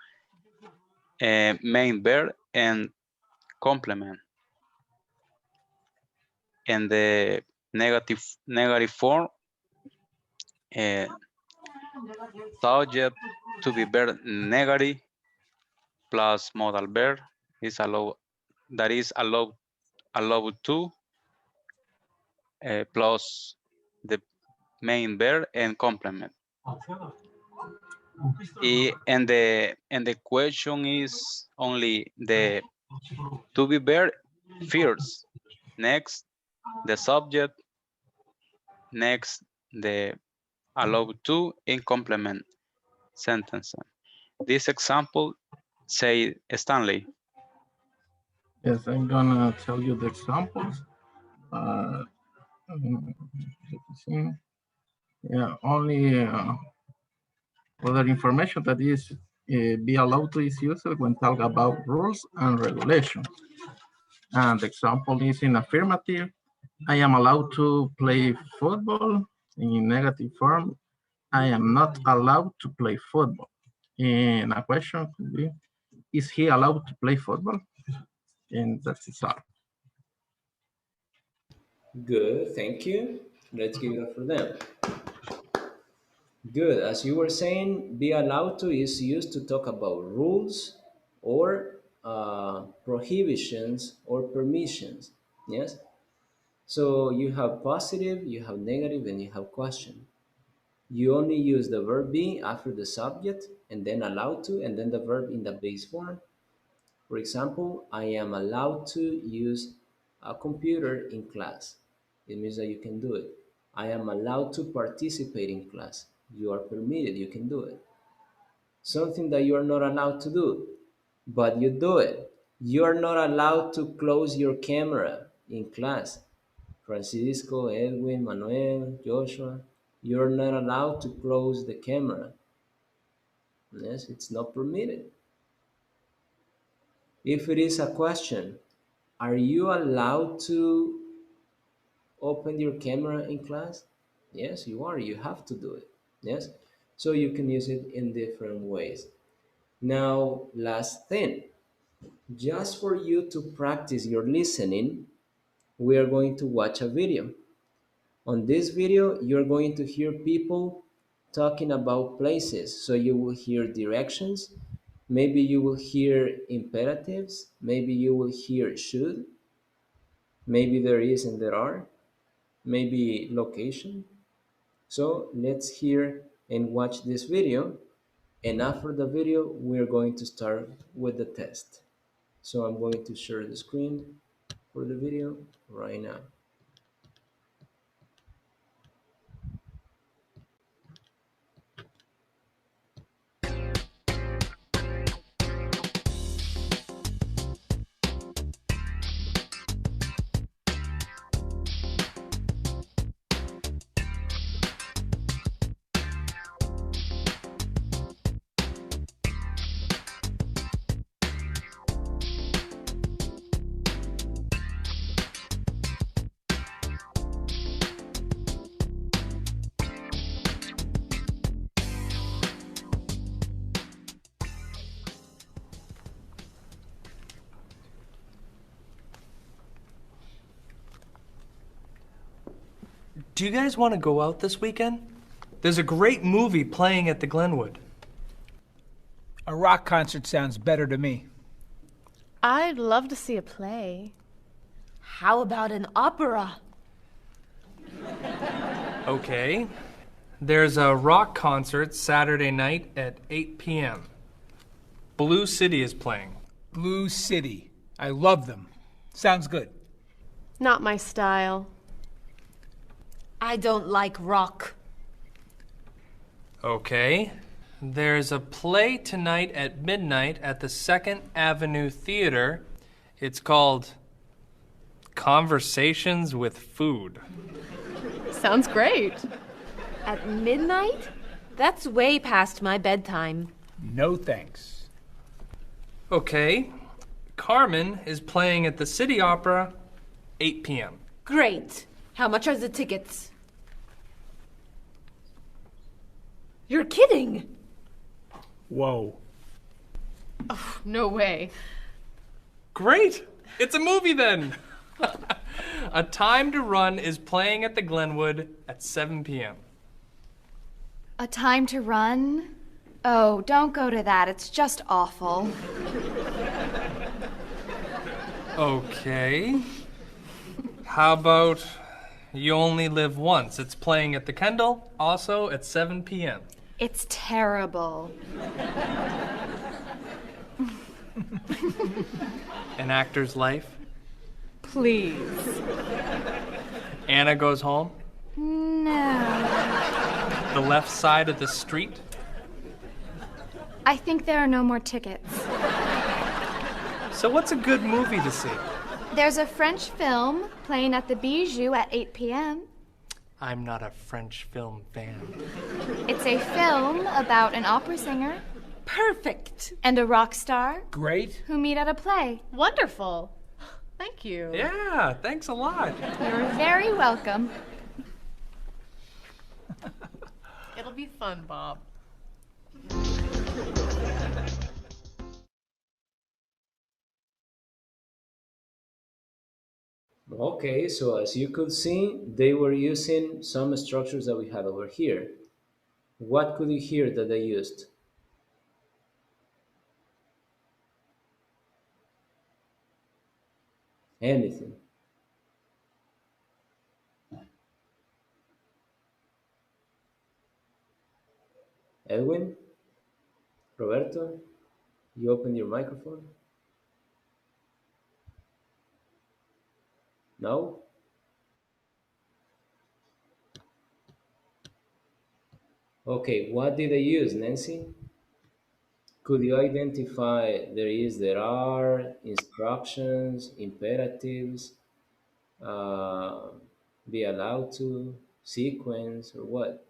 main verb, and complement. And the negative form, uh, subject to be verb negative plus modal verb is allowed, that is allowed to, plus the main verb and complement. And the question is only the to be verb first, next the subject, next the allowed to, and complement sentence. This example say Stanley. yes, I'm gonna tell you the examples. Let me see. Yeah, only other information that is be allowed to is used when talk about rules and regulations. And the example is in affirmative. I am allowed to play football. In negative form, I am not allowed to play football. And a question could be, is he allowed to play football? And that's it all. Good, thank you. Let's give it up for them. Good. As you were saying, be allowed to is used to talk about rules or prohibitions or permissions. Yes. So you have positive, you have negative, and you have question. You only use the verb be after the subject and then allowed to, and then the verb in the base form. For example, I am allowed to use a computer in class. It means that you can do it. I am allowed to participate in class. You are permitted, you can do it. Something that you are not allowed to do, but you do it. You are not allowed to close your camera in class. Francisco, Edwin, Manuel, Joshua, you're not allowed to close the camera. Yes, it's not permitted. If it is a question, are you allowed to open your camera in class? Yes, you are. You have to do it. Yes. So you can use it in different ways. Now, last thing, just for you to practice your listening, we are going to watch a video. On this video, you're going to hear people talking about places. So you will hear directions. Maybe you will hear imperatives. Maybe you will hear should. Maybe there is and there are. Maybe location. So let's hear and watch this video. And after the video, we're going to start with the test. So I'm going to share the screen for the video right now. Do you guys want to go out this weekend? There's a great movie playing at the Glenwood. A rock concert sounds better to me. I'd love to see a play. How about an opera? Okay. There's a rock concert Saturday night at 8 p.m. Blue City is playing. Blue City. I love them. Sounds good. Not my style. I don't like rock. Okay. There's a play tonight at midnight at the 2nd Avenue Theater. It's called Conversations with Food. Sounds great. At midnight? That's way past my bedtime. No thanks. Okay. Carmen is playing at the City Opera, 8 p.m. Great. How much are the tickets? You're kidding. Whoa. Oh, no way. Great! It's a movie then! A Time to Run is playing at the Glenwood at 7 p.m. A Time to Run? Oh, don't go to that. It's just awful. Okay. How about You Only Live Once? It's playing at the Kendall, also at 7 p.m. It's terrible. An Actor's Life? Please. Anna Goes Home? No. The Left Side of the Street? I think there are no more tickets. So what's a good movie to see? There's a French film playing at the Bijou at 8 p.m. I'm not a French film fan. It's a film about an opera singer. Perfect. And a rock star. Great. Who meet at a play. Wonderful. Thank you. Yeah, thanks a lot. You're very welcome. It'll be fun, Bob. Okay, so as you could see, they were using some structures that we had over here. What could you hear that they used? Anything. Edwin? Roberto? You open your microphone? No? Okay, what did they use, Nancy? Could you identify there are, instructions, imperatives, be allowed to, sequence, or what?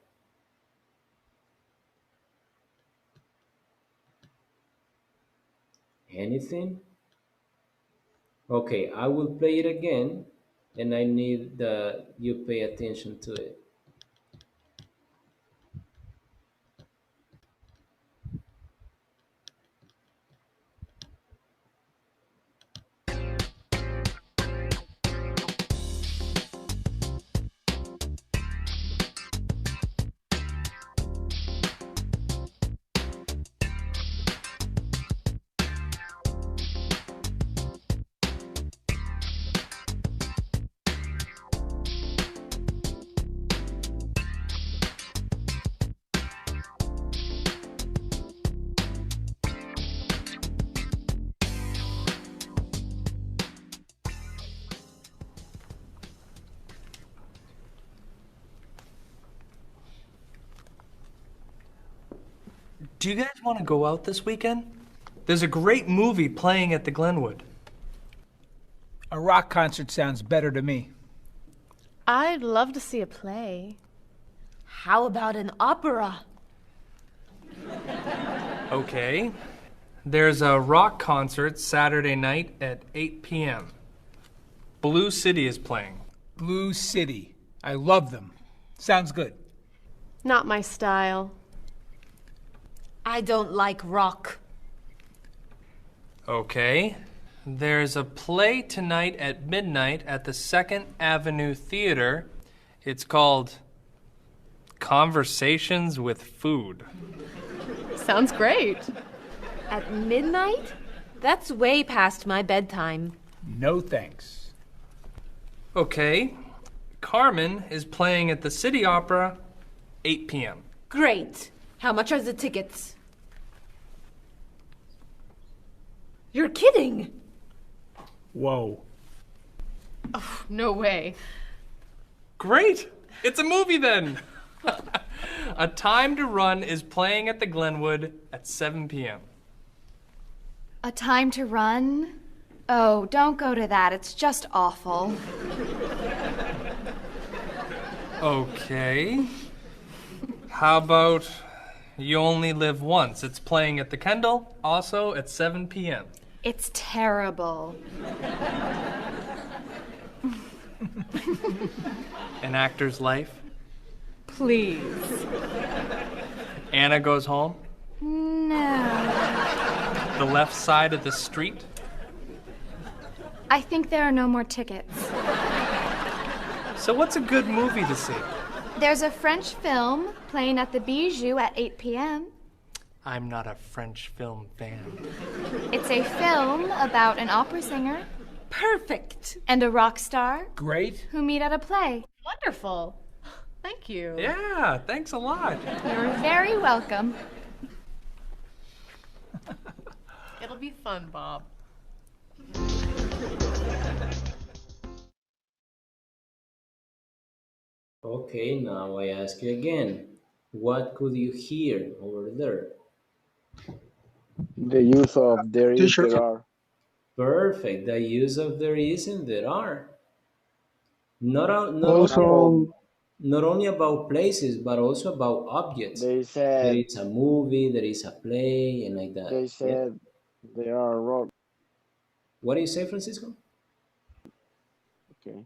Anything? Okay, I will play it again, and I need that you pay attention to it. Do you guys want to go out this weekend? There's a great movie playing at the Glenwood. A rock concert sounds better to me. I'd love to see a play. How about an opera? Okay. There's a rock concert Saturday night at 8 p.m. Blue City is playing. Blue City. I love them. Sounds good. Not my style. I don't like rock. Okay. There's a play tonight at midnight at the 2nd Avenue Theater. It's called Conversations with Food. Sounds great. At midnight? That's way past my bedtime. No thanks. Okay. Carmen is playing at the City Opera, 8 p.m. Great. How much are the tickets? You're kidding. Whoa. Oh, no way. Great! It's a movie then! A Time to Run is playing at the Glenwood at 7 p.m. A Time to Run? Oh, don't go to that. It's just awful. Okay. How about You Only Live Once? It's playing at the Kendall, also at 7 p.m. It's terrible. An Actor's Life. Please. Anna Goes Home. No. The Left Side of the Street. I think there are no more tickets. So what's a good movie to see? There's a French film playing at the Bijou at 8 p.m. I'm not a French film fan. It's a film about an opera singer. Perfect. And a rock star. Great. Who meet at a play. Wonderful. Thank you. Yeah, thanks a lot. You're very welcome. It'll be fun, Bob. Okay, now I ask you again. What could you hear over there? The use of there is, Teacher. there are. Perfect. The use of there is and there are. Also, Not only about places, but also about objects. They There said, is a movie, there is a play, and like that. they Yeah. said there are rock. What do you say, Francisco? Okay.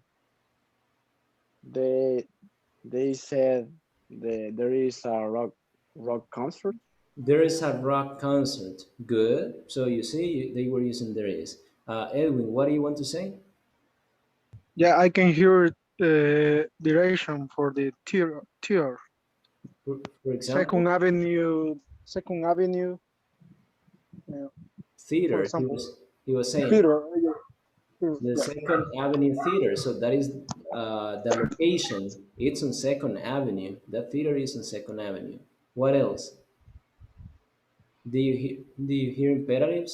They said there is a rock concert. There is a rock concert. Good. So you see, they were using there is. Edwin, what do you want to say? yeah, I can hear direction for the tier. For example, Second Avenue. For theater. example, He was saying theater. the Yeah. Second Avenue Theater. So that is the location. It's on Second Avenue. The theater is on Second Avenue. What else? Do you hear imperatives?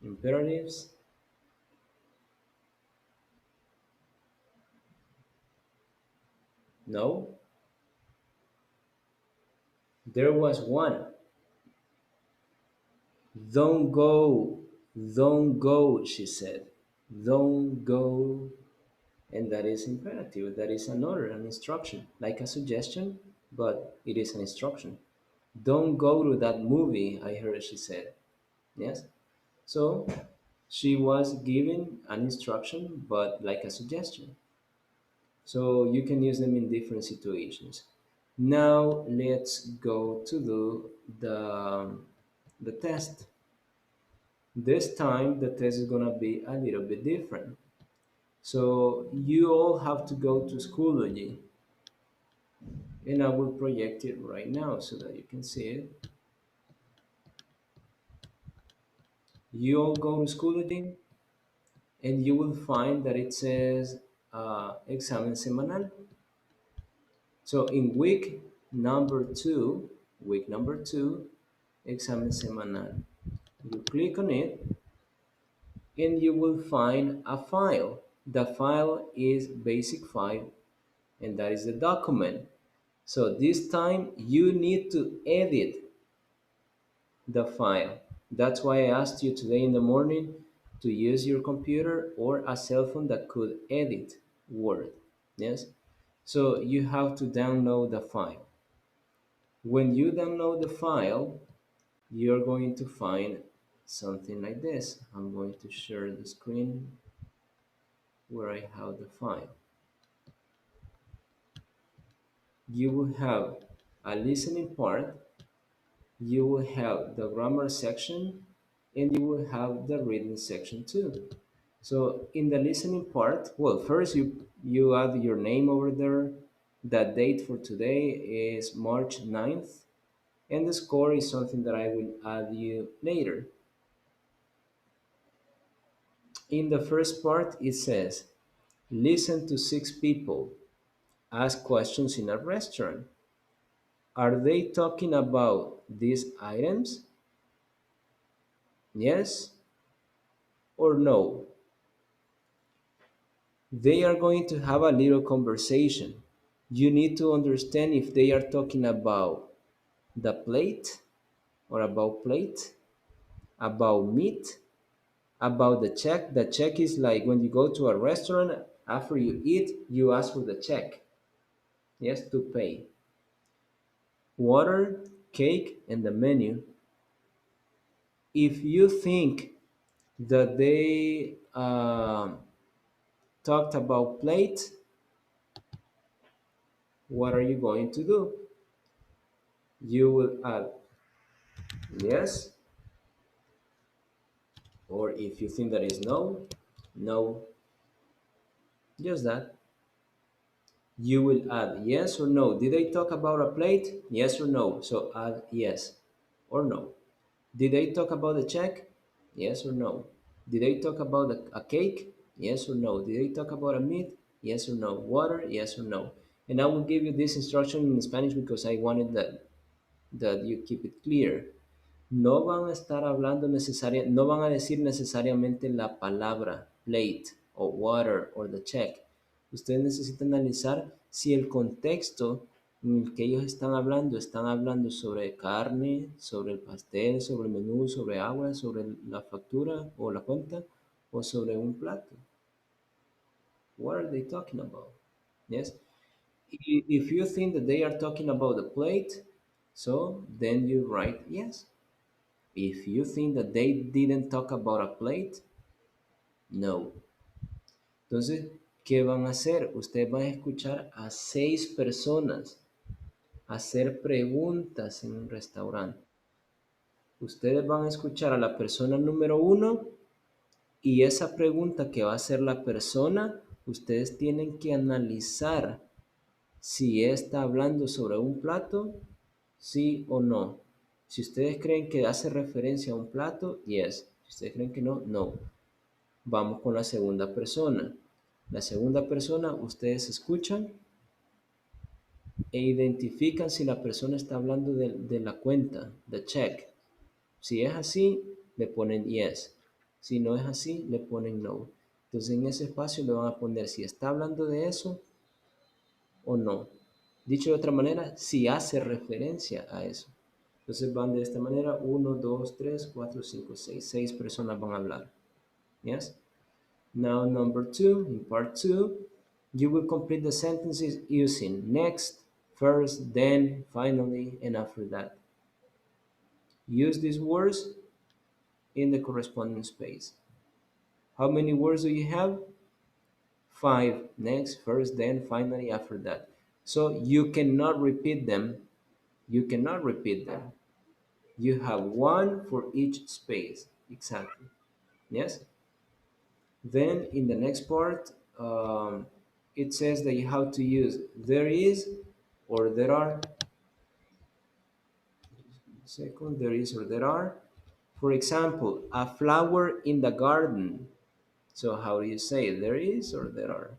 Imperatives? No. There was one. Don't go, don't go, she said. Don't go. And that is imperative. That is an order, an instruction, like a suggestion, but it is an instruction. Don't go to that movie, I heard she said. Yes? So she was giving an instruction, but like a suggestion. So you can use them in different situations. Now let's go to do the test. This time the test is gonna be a little bit different. So you all have to go to Schoology, and I will project it right now so that you can see it. You all go to Schoology, and you will find that it says examen semanal. So in week number two, examen semanal. You click on it, and you will find a file. The file is basic file, and that is the document. So this time you need to edit the file. That's why I asked you today in the morning to use your computer or a cell phone that could edit Word. Yes? So you have to download the file. When you download the file, you're going to find something like this. I'm going to share the screen where I have the file. You will have a listening part, you will have the grammar section, and you will have the reading section too. So in the listening part, well, first you add your name over there. The date for today is March 9th, and the score is something that I will add you later. In the first part, it says, listen to six people ask questions in a restaurant. Are they talking about these items? Yes or no? They are going to have a little conversation. You need to understand if they are talking about the plate or about plate, about meat, about the check. The check is like when you go to a restaurant, after you eat, you ask for the check. Yes, to pay. Water, cake, and the menu. If you think that they talked about plate, what are you going to do? You will add yes, or if you think that is no, no, just that. You will add yes or no. Did they talk about a plate? Yes or no? So add yes or no. Did they talk about the check? Yes or no? Did they talk about a cake? Yes or no? Did they talk about a meat? Yes or no? Water? Yes or no? And I will give you this instruction in Spanish because I wanted that you keep it clear. No van a estar hablando no van a decir necesariamente la palabra plate o water o the check. Ustedes necesitan analizar si el contexto en el que ellos están hablando sobre carne, sobre el pastel, sobre el menú, sobre agua, sobre la factura o la cuenta o sobre un plato. What are they talking about? Yes. If you think that they are talking about the plate, so then you write yes. If you think that they didn't talk about a plate, no. Entonces, ¿qué van a hacer? Ustedes van a escuchar a 6 personas hacer preguntas en un restaurante. Ustedes van a escuchar a la persona número 1 y esa pregunta que va a hacer la persona, ustedes tienen que analizar si está hablando sobre un plato, sí o no. Si ustedes creen que hace referencia a un plato, yes. Si ustedes creen que no, no. Vamos con la segunda persona. La segunda persona, ustedes escuchan e identifican si la persona está hablando de la cuenta, de check. Si es así, le ponen yes. Si no es así, le ponen no. Entonces en ese espacio le van a poner si está hablando de eso o no. Dicho de otra manera, si hace referencia a eso. Entonces van de esta manera, 1, 2, 3, 4, 5, 6. 6 personas van a hablar. Yes? Now number 2, in part 2, you will complete the sentences using next, first, then, finally, and after that. Use these words in the corresponding space. How many words do you have? 5. Next, first, then, finally, after that. So you cannot repeat them. You cannot repeat them. You have one for each space. Exactly. Yes? Then in the next part, it says that you have to use there is or there are. Second, there is or there are. For example, a flower in the garden. So how do you say it? There is or there are?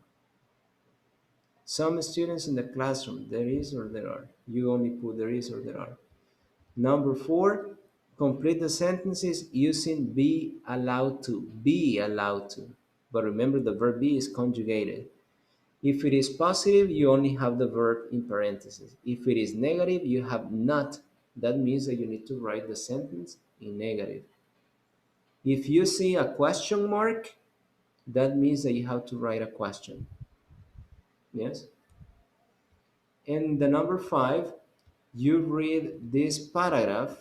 Some students in the classroom. There is or there are? You only put there is or there are. Number 4, complete the sentences using be allowed to. Be allowed to. But remember the verb be is conjugated. If it is positive, you only have the verb in parentheses. If it is negative, you have not. That means that you need to write the sentence in negative. If you see a question mark, that means that you have to write a question. Yes? And the number 5, you read this paragraph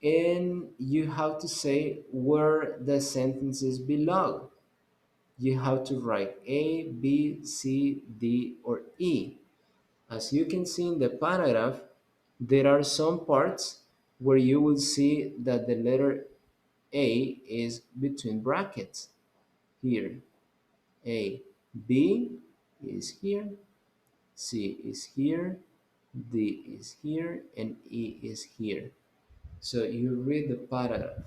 and you have to say where the sentences belong. You have to write A, B, C, D, or E. As you can see in the paragraph, there are some parts where you will see that the letter A is between brackets here. A. B is here, C is here, D is here, and E is here. So you read the paragraph,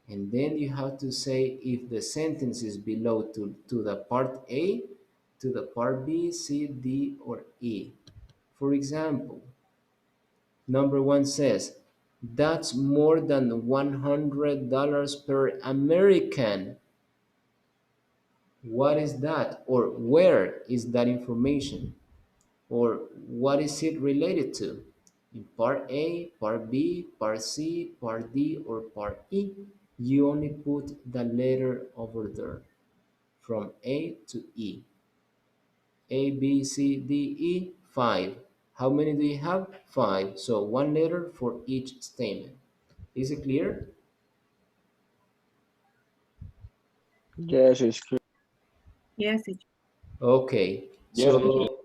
and then you have to say if the sentence is below to the part A, to the part B, C, D, or E. For example, number one says, that's more than $100 per American. What is that? Or where is that information? Or what is it related to? In part A, part B, part C, part D, or part E? You only put the letter over there from A to E. A, B, C, D, E, 5. How many do you have? 5. So one letter for each statement. Is it clear? Yes, it's clear. Yes, teacher. Okay. Yes, teacher. So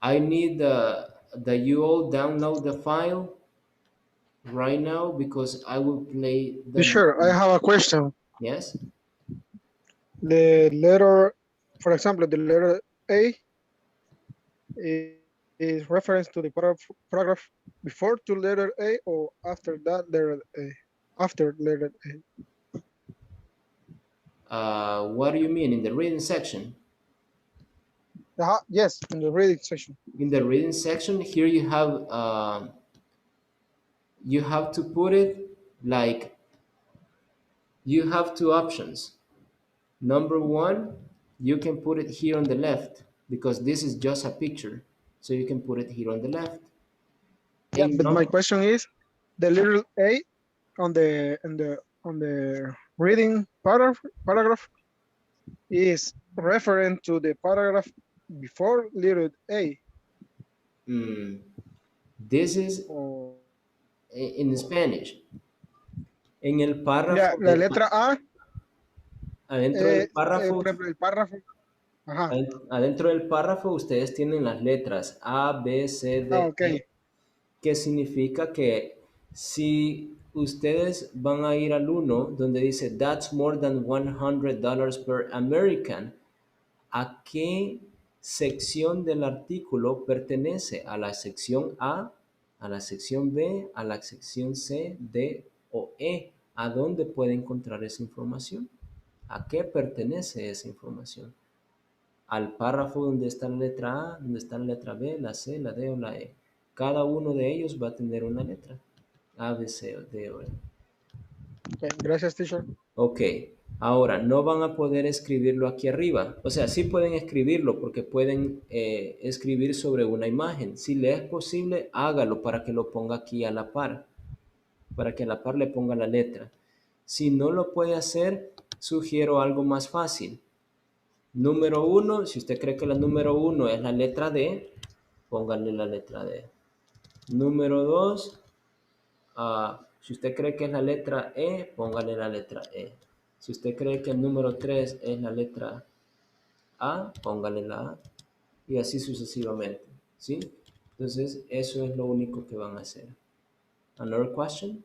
I need that you all download the file right now because I will play the Teacher, I movie. have a question. Yes? The letter, for example, the letter A is reference to the paragraph before to letter A or after that letter A? After letter A. What do you mean in the reading section? Yes, in the reading section. In the reading section, here you have to put it like you have two options. Number one, you can put it here on the left because this is just a picture, so you can put it here on the left. Yeah, And but my question is the little A on the reading paragraph is referring to the paragraph before little A. This is Or, in Spanish. En el yeah, párrafo la letra A, adentro del párrafo, por ejemplo, el párrafo. Ajá. adentro del párrafo ustedes tienen las letras A, B, C, D, Ok. E, que significa que si ustedes van a ir al uno donde dice that's more than $100 per American, ¿a qué sección del artículo pertenece? ¿A la sección a la sección B, a la sección C, D o E? ¿A dónde puede encontrar esa información? ¿A qué pertenece esa información? Al párrafo donde está la letra A, donde está la letra B, la C, la D o la E. Cada uno de ellos va a tener una letra. A, B, C, D o E. Okay. Gracias, teacher. Ok, ahora no van a poder escribirlo aquí arriba. O sea, sí pueden escribirlo porque pueden escribir sobre una imagen. Si le es posible, hágalo para que lo ponga aquí a la par. Para que a la par le ponga la letra. Si no lo puede hacer, sugiero algo más fácil. Número 1, si usted cree que la número 1 es la letra D, póngale la letra D. Número 2, si usted cree que es la letra E, póngale la letra E. Si usted cree que el número 3 es la letra A, póngale la A. Y así sucesivamente. ¿Sí? Entonces, eso es lo único que van a hacer. Another question?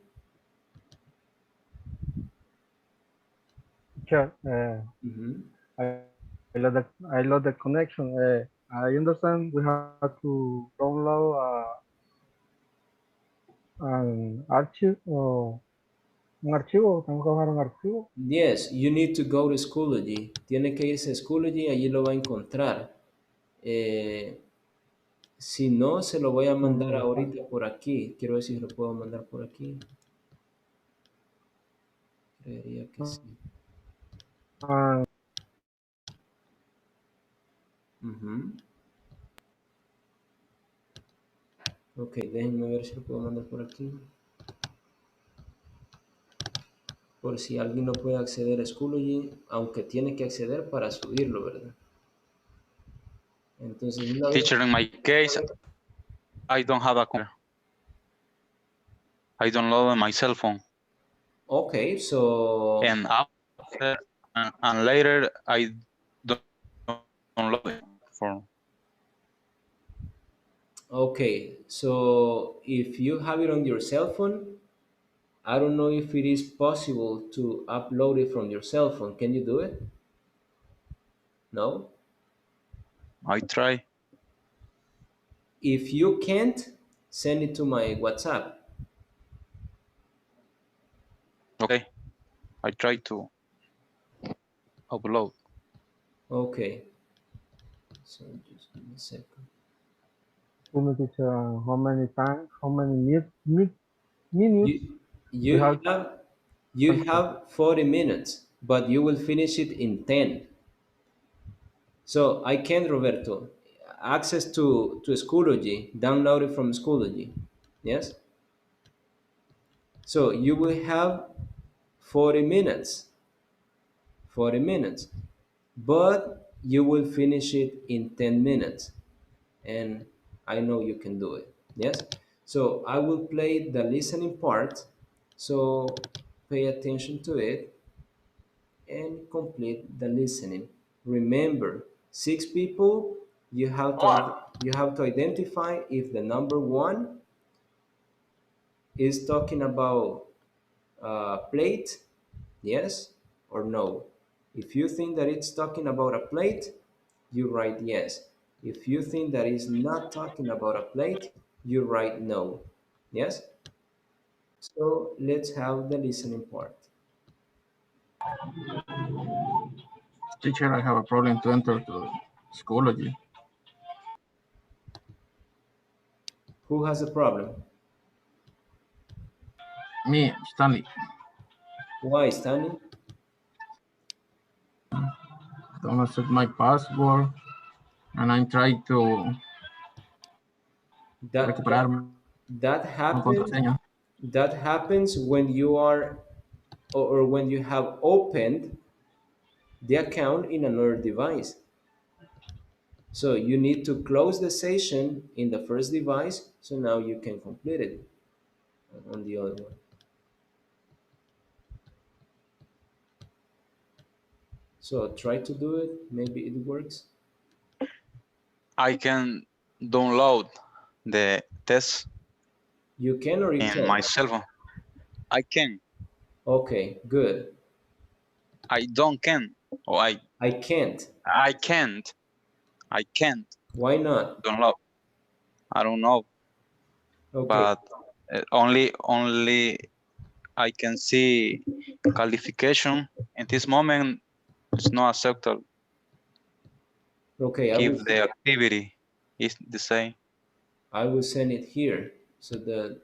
Teacher, Mhm. I love the connection. I understand we have to download an archive o un archivo, tengo que bajar un archivo. Yes, you need to go to Schoology. Tiene que irse a Schoology, allí lo va a encontrar. Si no, se lo voy a mandar ahorita por aquí. Quiero ver si lo puedo mandar por aquí. Creería que sí. Ujú. Ok, déjenme ver si lo puedo mandar por aquí. Por si alguien no puede acceder a Schoology, aunque tiene que acceder para subirlo, ¿verdad? Entonces, una vez... Teacher, in my case, I don't have a computer. I download on my cell phone. Okay, so... And after and later, I download it for... Okay, so if you have it on your cell phone, I don't know if it is possible to upload it from your cell phone. Can you do it? No? I try. If you can't, send it to my WhatsApp. Okay, I try to upload. Okay. So just give me a second. Teacher, how many times, how many minutes You, we you have have you answer? have 40 minutes, but you will finish it in 10. So I can, Roberto, access to Schoology, download it from Schoology. Yes? So you will have 40 minutes. 40 minutes. But you will finish it in 10 minutes. And I know you can do it. Yes? So I will play the listening part. So pay attention to it and complete the listening. Remember, 6 people, you have to identify if the number one is talking about plate, yes or no. If you think that it's talking about a plate, you write yes. If you think that it's not talking about a plate, you write no. Yes? So let's have the listening part. Teacher, I have a problem to enter to Schoology. Who has a problem? Me, Stanley. Why, Stanley? Don't set my password, and I'm trying to That recuperar that that mi happens contraseña. that happens when you are or when you have opened the account in another device. So you need to close the session in the first device, so now you can complete it on the other one. So try to do it, maybe it works. I can download the test You can or you in my can't? cell phone. I can. Okay, good. I don't can. Or I can't. I can't. I can't Why not? download. I don't know. Okay, But only I can see qualification. In this moment, it's not accepted okay, if the activity is the same. I will send it here so that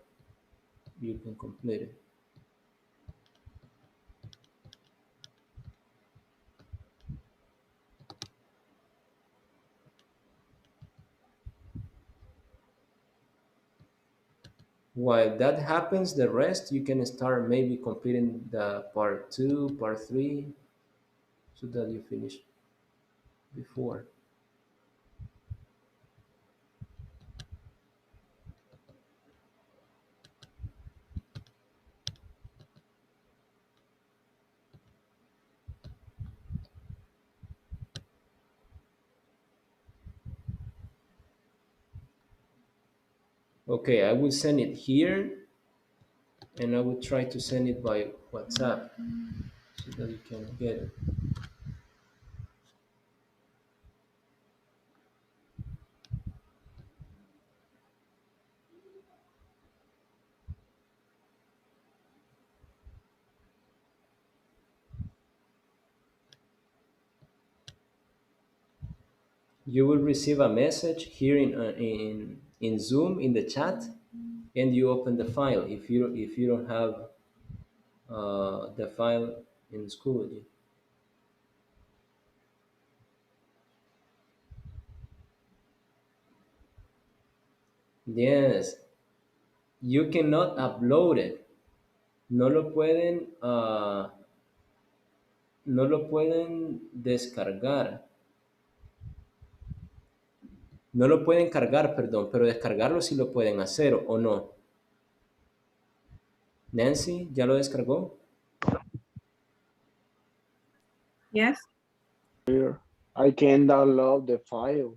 you can complete it. While that happens, the rest you can start maybe completing the part 2, part 3, so that you finish before. Okay, I will send it here and I will try to send it by WhatsApp so that you can get it. You will receive a message here in Zoom in the chat, and you open the file if you don't have the file in Schoology. Yes, you cannot upload it. No lo pueden, no lo pueden descargar. No lo pueden cargar, perdón, pero descargarlo sí lo pueden hacer o no. Nancy, ¿ya lo descargó? Yes. I can download the file.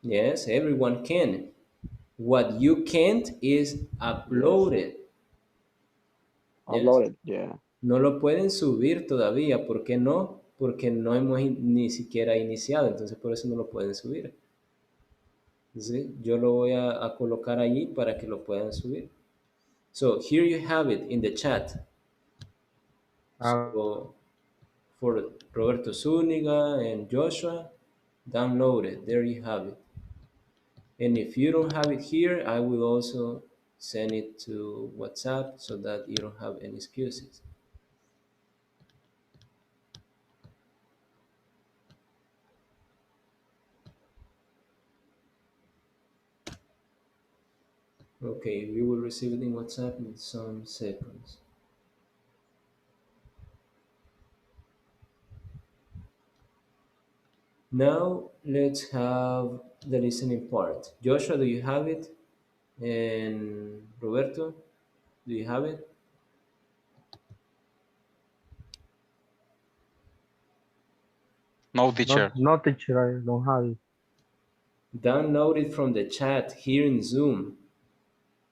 Yes, everyone can. What you can't is upload Yes. it. Yes. uploaded, yeah. No lo pueden subir todavía. ¿Por qué no? Porque no hemos ni siquiera iniciado, entonces por eso no lo pueden subir. ¿Sí? Yo lo voy a colocar allí para que lo puedan subir. So here you have it in the chat. So for Roberto Zúñiga and Joshua, download it. There you have it. And if you don't have it here, I will also send it to WhatsApp so that you don't have any excuses. Okay, you will receive it in WhatsApp in some seconds. Now let's have the listening part. Joshua, do you have it? And Roberto, do you have it? No, teacher. No, teacher, I don't have it. Download it from the chat here in Zoom.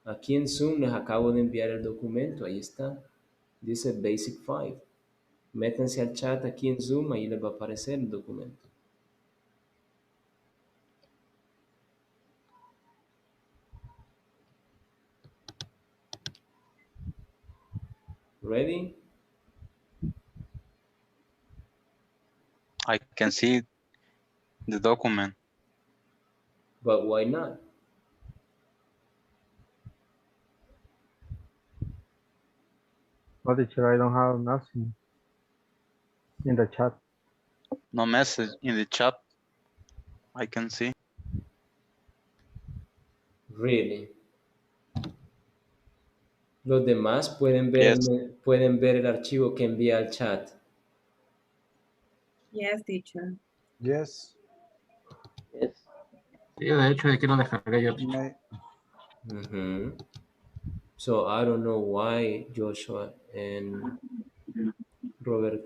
Aquí en Zoom les acabo de enviar el documento, ahí está. Dice Basic 5. Métanse al chat aquí en Zoom, ahí les va a aparecer el documento. Ready? I can see the document. But why not? No, teacher, I don't have nothing in the chat. No message in the chat. I can see. Really? Los demás pueden ver, pueden ver el archivo que envía al chat. Yes, teacher. Yes. Yes. Sí, de hecho, aquí lo descargué yo. So I don't know why Joshua and Roberto.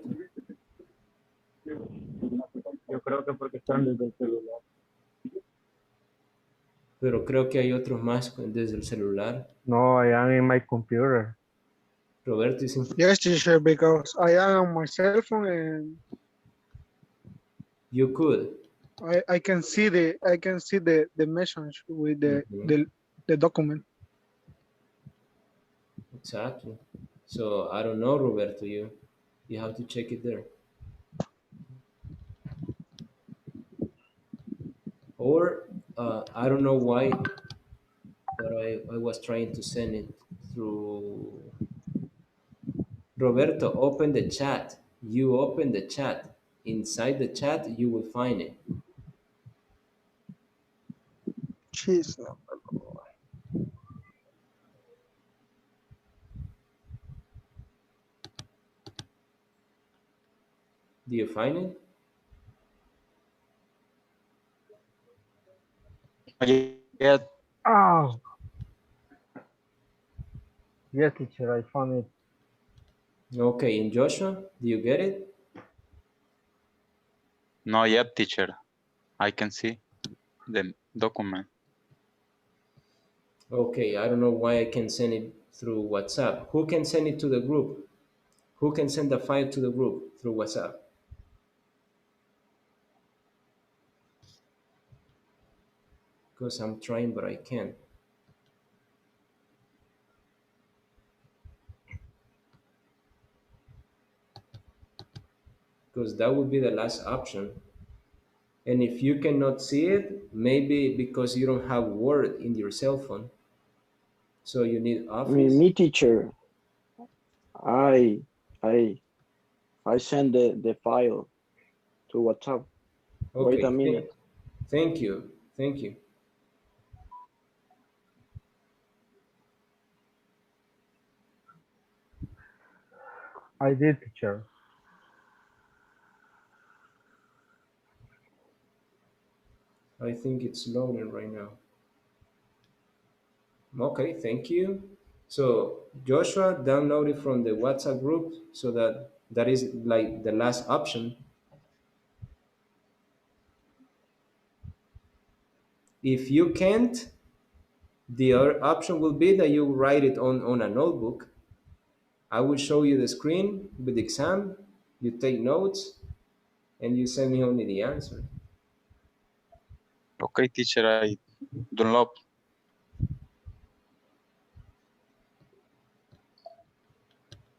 Yo creo que porque están desde el celular. Pero creo que hay otros más desde el celular. No, I am in my computer. Roberto is in... Yes, teacher, because I am on my cell phone and You could. I can see the message with the document. Exactly. So I don't know, Roberto. You have to check it there. Or I don't know why, but I was trying to send it through. Roberto, open the chat. You open the chat. Inside the chat, you will find it. Jeez. Do you find it? Yeah. Oh. Yes, teacher, I found it. Okay, and Joshua, do you get it? No yet, teacher. I can see the document. Okay, I don't know why I can send it through WhatsApp. Who can send it to the group? Who can send the file to the group through WhatsApp? Because I'm trying, but I can't. Because that would be the last option. And if you cannot see it, maybe because you don't have Word in your cell phone. So you need Office. Me, teacher. I send the file to WhatsApp. Okay, Wait a minute. Thank you. Thank you. I did, teacher. I think it's loading right now. Okay, thank you. So Joshua, download it from the WhatsApp group so that is like the last option. If you can't, the other option will be that you write it on a notebook. I will show you the screen with the exam, you take notes, and you send me only the answer. Okay, teacher, I download.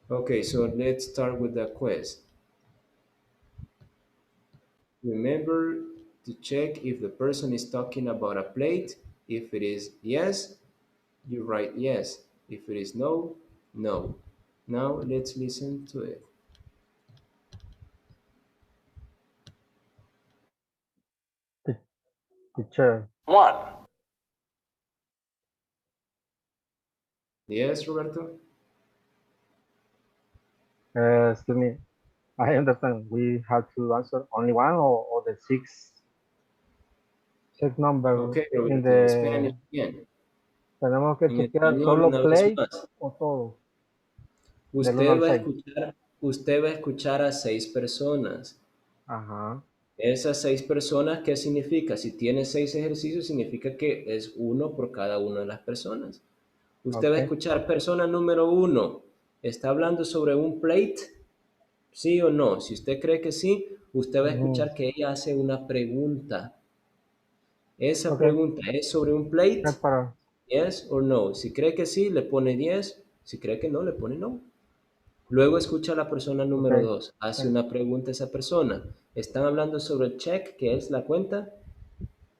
Okay, so let's start with the quiz. Remember to check if the person is talking about a plate. If it is yes, you write yes. If it is no, no. Now let's listen to it. Teacher. 1. Yes, Roberto? Excuse me. I understand. We have to answer only one or the six number Okay, in Roberto, en Spanish the. again. Tenemos que En chequear español solo una vez plate más. o todo. Del 1 Usted al va a 6. escuchar, usted va a escuchar a 6 personas. Ajá. Esas 6 personas, ¿qué significa? Si tiene 6 ejercicios, significa que es uno por cada una de las personas. Usted va a Ok. escuchar persona número 1. ¿Está hablando sobre un plate? ¿Sí o no? Si usted cree que sí, usted va a escuchar que ella hace una pregunta. Esa Ok. pregunta es sobre un plate, Es para. yes or no. Si cree que sí, le pone 10. Si cree que no, le pone no. Luego escucha a la persona Ok. número 2. Hace una pregunta a esa persona. ¿Están hablando sobre el check, que es la cuenta?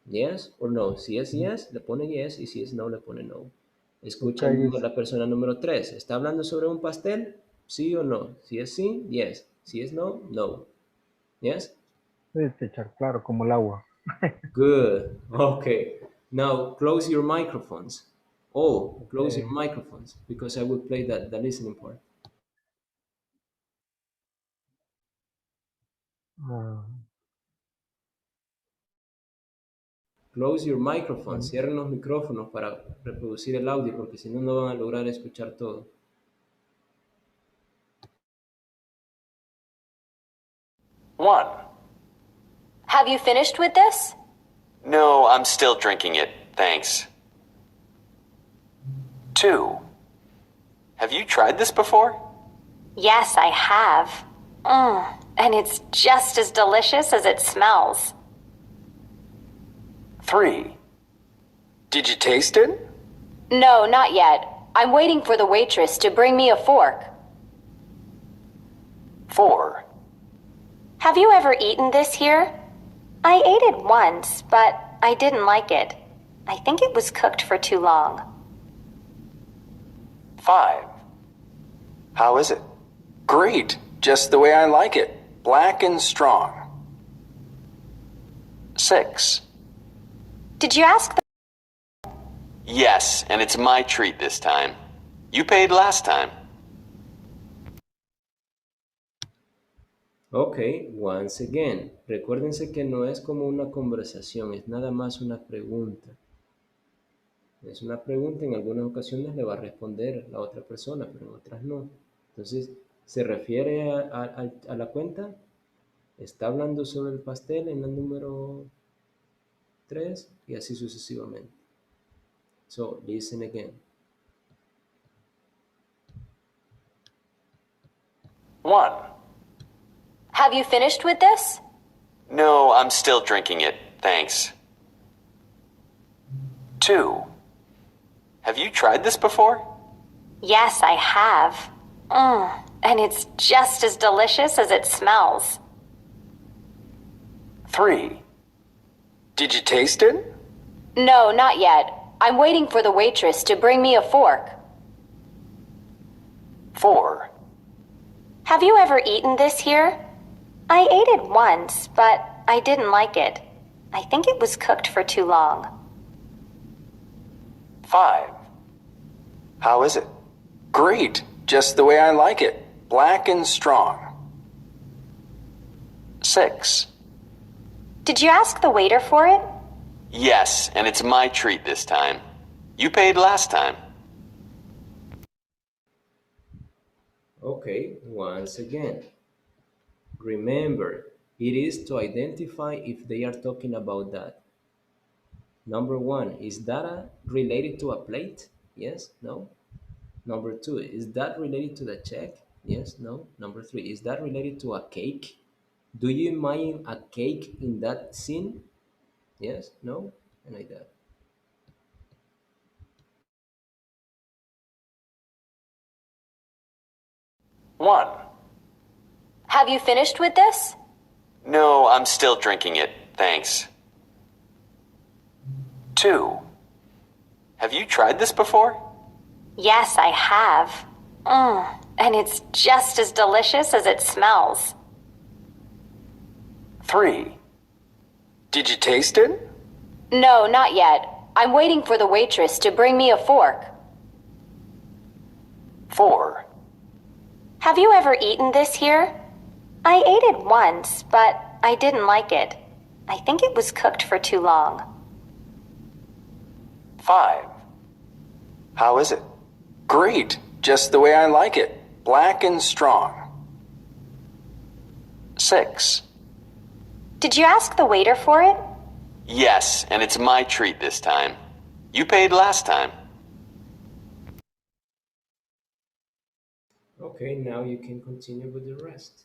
Yes or no. Si es yes, le pone yes. Y si es no, le pone no. Ok, Escucha a la persona número 3. ¿Está hablando sobre un pastel? ¿Sí o no? Si es sí, yes. Si es no, no. Yes? sí, teacher, claro, como el agua. Good. Okay. Now close your microphones. Oh, close your Okay. microphones because I will play the listening part. Ah, Close your microphones. bueno. Cierren los micrófonos para reproducir el audio porque si no, no van a lograr escuchar todo. 1. Have you finished with this? No, I'm still drinking it. Thanks. 2. Have you tried this before? Yes, I have. And it's just as delicious as it smells. 3. Did you taste it? No, not yet. I'm waiting for the waitress to bring me a fork. 4. Have you ever eaten this here? I ate it once, but I didn't like it. I think it was cooked for too long. 5. How is it? Great, just the way I like it. Black and strong. 6. Did you ask the... Yes, and it's my treat this time. You paid last time. Ok, once again. Recuérdense que no es como una conversación, es nada más una pregunta. Es una pregunta, en algunas ocasiones le va a responder la otra persona, pero en otras no. Entonces, se refiere a la cuenta, está hablando sobre el pastel en el número 3 y así sucesivamente. So, listen again. 1. Have you finished with this? No, I'm still drinking it. Thanks. 2. Have you tried this before? Yes, I have. And it's just as delicious as it smells. 3. Did you taste it? No, not yet. I'm waiting for the waitress to bring me a fork. 4. Have you ever eaten this here? I ate it once, but I didn't like it. I think it was cooked for too long. 5. How is it? Great, just the way I like it. Black and strong. 6. Did you ask the waiter for it? Yes, and it's my treat this time. You paid last time. Okay, once again. Remember, it is to identify if they are talking about that. Number 1, is that related to a plate? Yes? No? Number two, is that related to the check? Yes, no. Number three, is that related to a cake? Do you imagine a cake in that scene? Yes, no, and like that. One. Have you finished with this? No, I'm still drinking it. Thanks. 2. Have you tried this before? Yes, I have. And it's just as delicious as it smells. 3. Did you taste it? No, not yet. I'm waiting for the waitress to bring me a fork. 4. Have you ever eaten this here? I ate it once, but I didn't like it. I think it was cooked for too long. 5. How is it? Great, just the way I like it. Black and strong. 6. Did you ask the waiter for it? Yes, and it's my treat this time. You paid last time. Okay, now you can continue with the rest.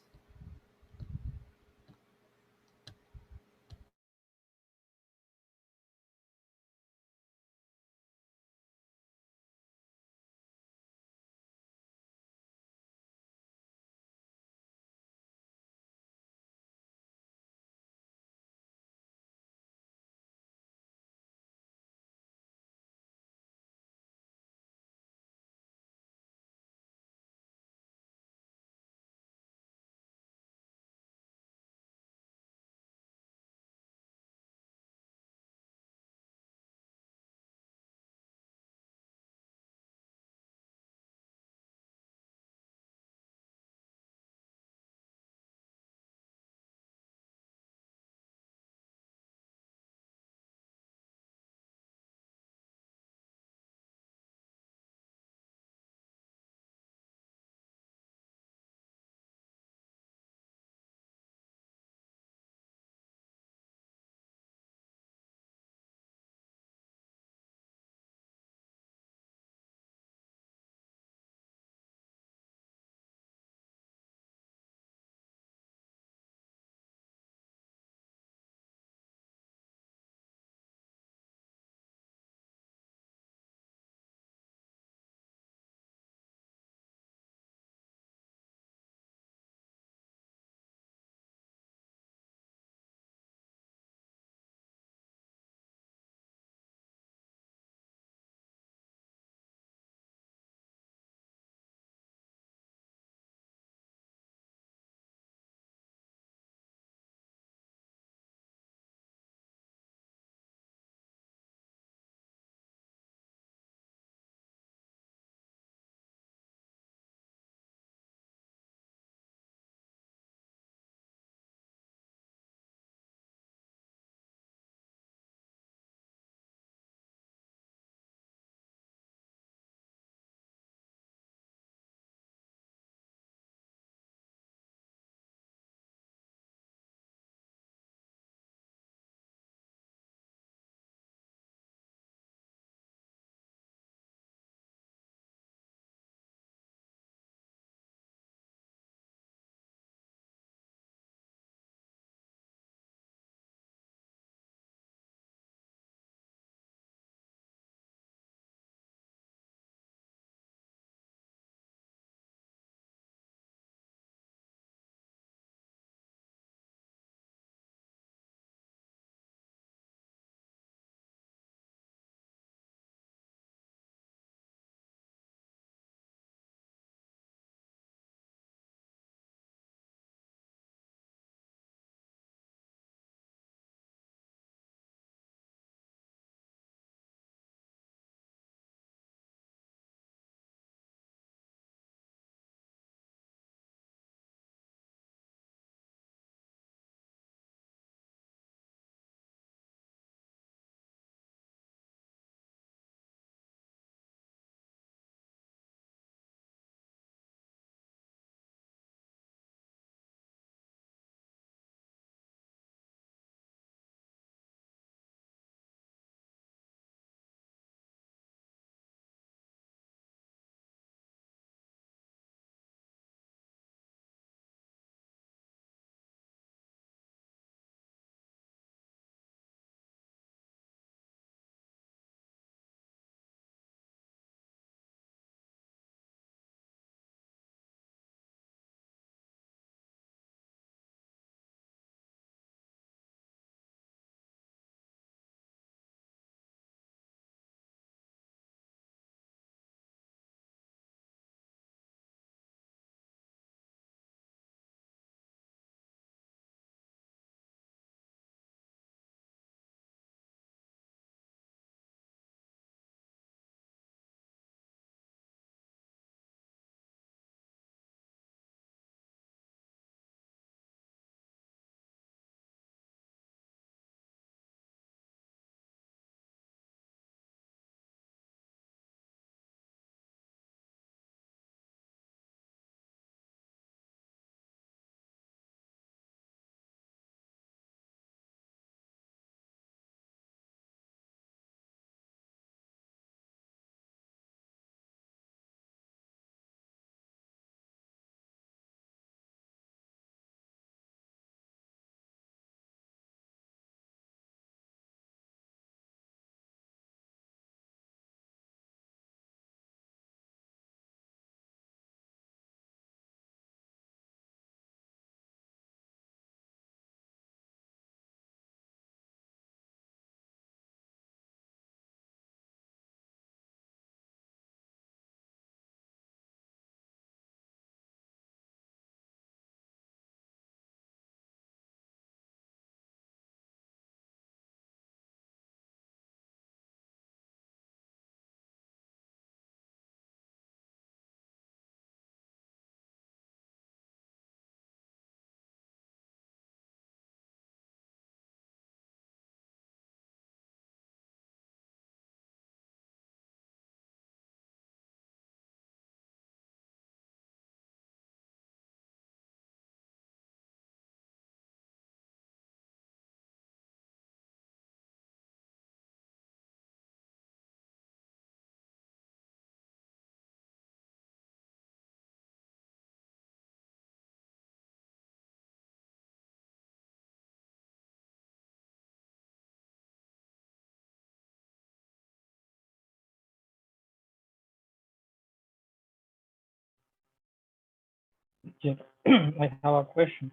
Teacher, I have a question.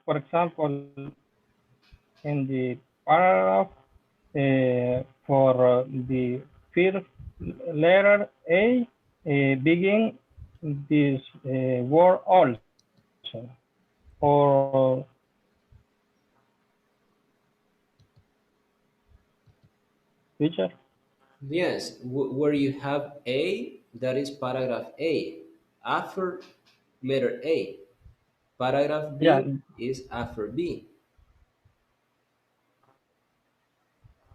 For example, in the paragraph for the first letter A, begin this word also, or teacher? Yes, where you have A, that is paragraph A. After letter A, paragraph Yeah. B is after B.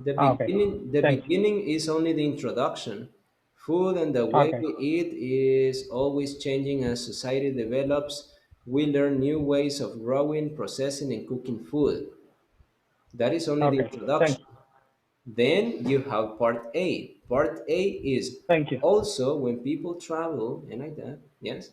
Okay. The Thank you. beginning is only the introduction. Food and the way Okay. we eat is always changing as society develops. We learn new ways of growing, processing, and cooking food. That is only the Okay. Thank introduction. you. Then you have part A. Part A is Thank you. also when people travel and like that. Yes.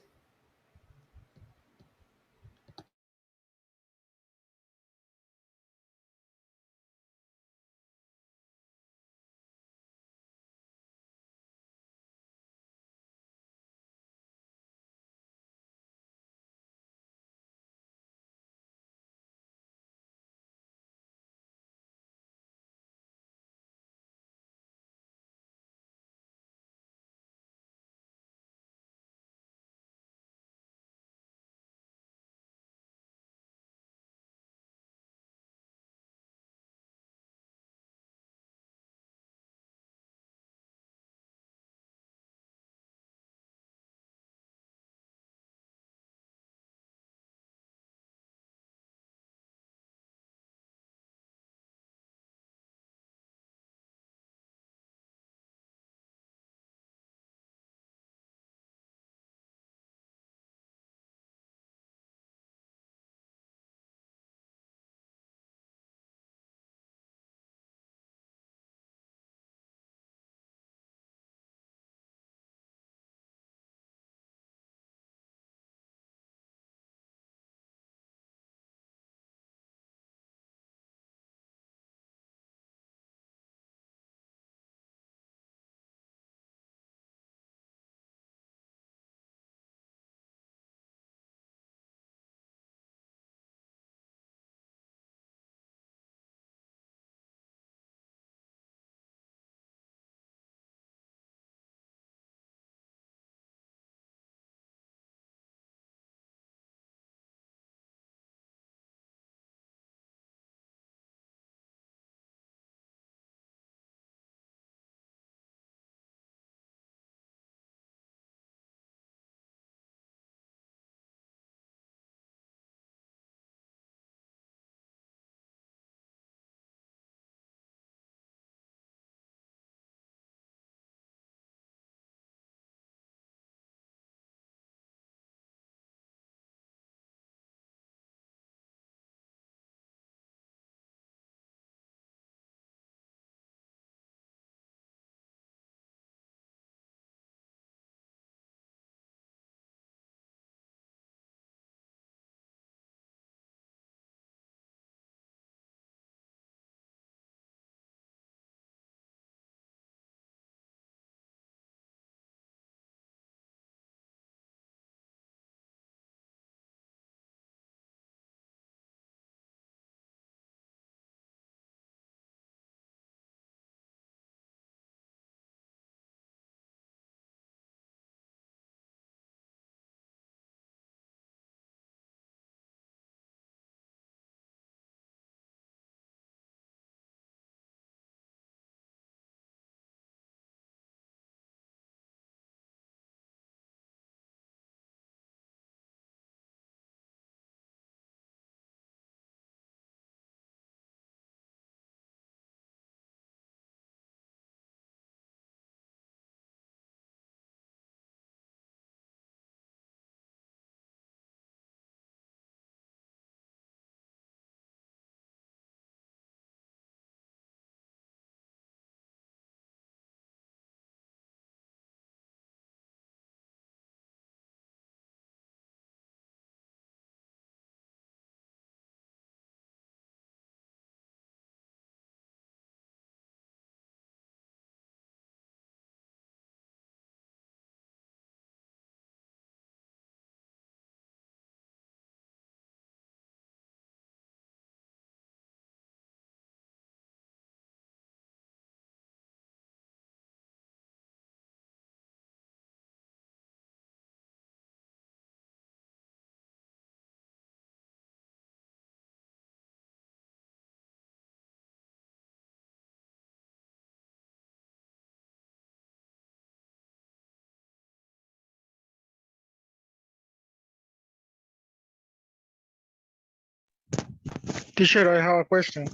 Teacher, I have a question.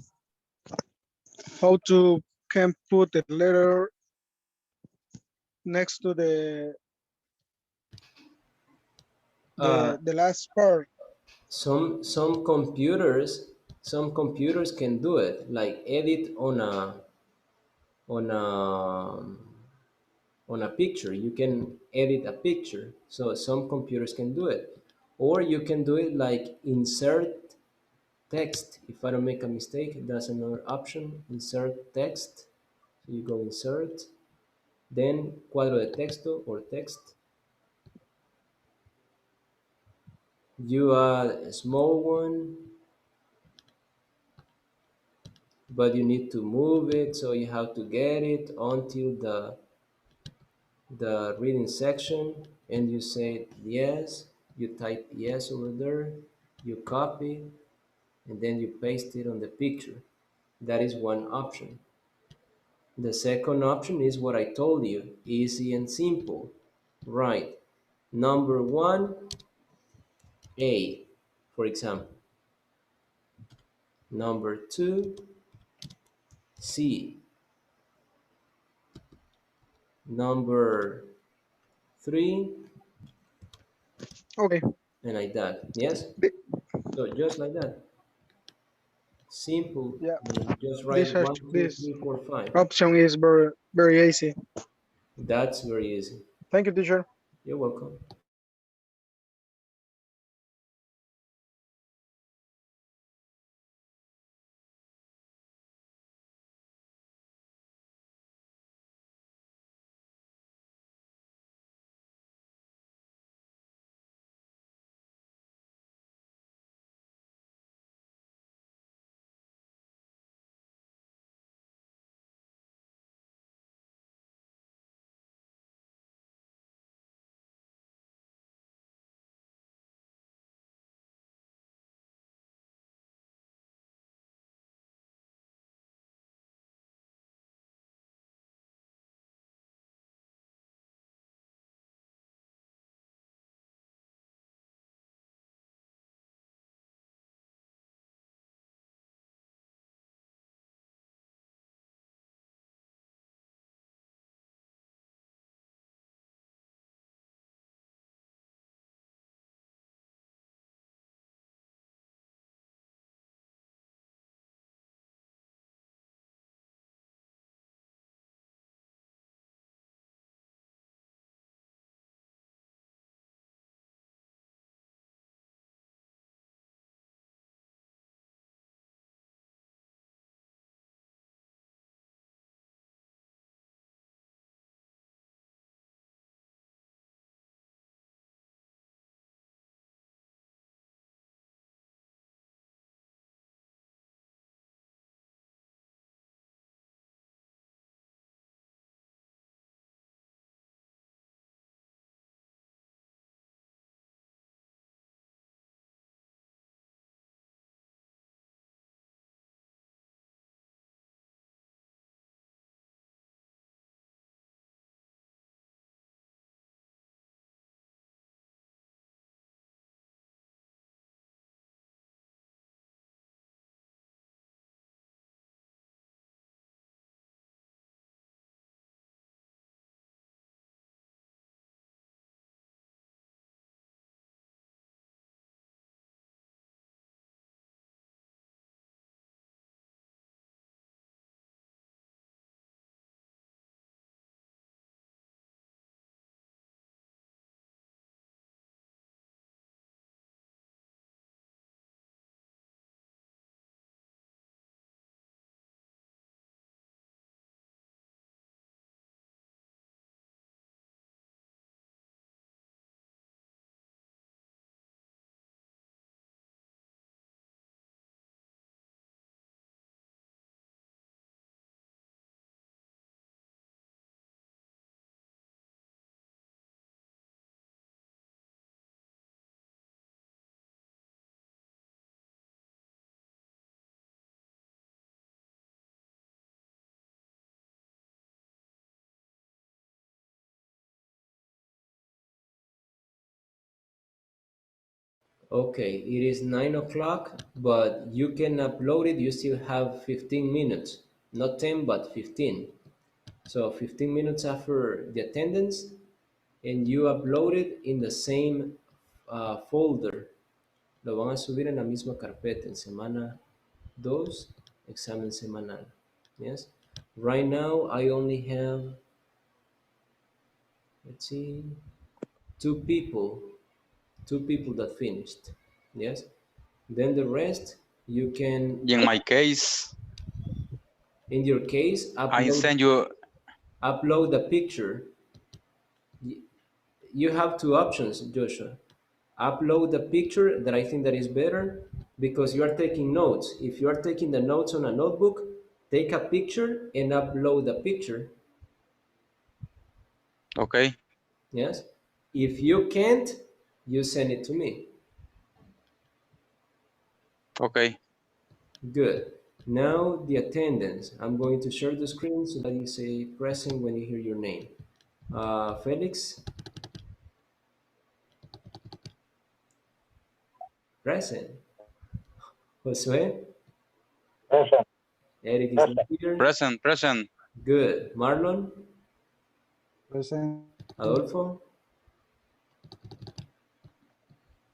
How to can put the letter next to the last part? Some computers can do it, like edit on a on a picture. You can edit a picture, so some computers can do it, or you can do it like insert text. If I don't make a mistake, that's another option. Insert text. So you go insert, then cuadro de texto or text. You add a small one, but you need to move it, so you have to get it until the reading section, and you say yes. You type yes over there, you copy, and then you paste it on the picture. That is one option. The second option is what I told you, easy and simple. Right. Number 1A, for example. Number 2C. Number 3, Okay. and like that. Yes? So just like that. Simple. Yeah. Just This write has 1, 2, this 3, 4, 5. option is very easy. That's very easy. Thank you, teacher. You're welcome. Okay, it is 9 o'clock, but you can upload it. You still have 15 minutes, not 10, but 15. So 15 minutes after the attendance, and you upload it in the same folder. Lo van a subir en la misma carpeta en semana 2, examen semanal. Yes. Right now, I only have, let's see, two people that finished. Yes. Then the rest, you can, In my case, in your case, I send you. upload the picture. You have two options, Joshua. Upload the picture that I think that is better because you are taking notes. If you are taking the notes on a notebook, take a picture and upload the picture. Okay. Yes. If you can't, you send it to me. Okay. Good. Now the attendance. I'm going to share the screen so that you say present when you hear your name. Felix. Present. Josue. Present. Eric is not here. Present. Good. Marlon. Present. Adolfo.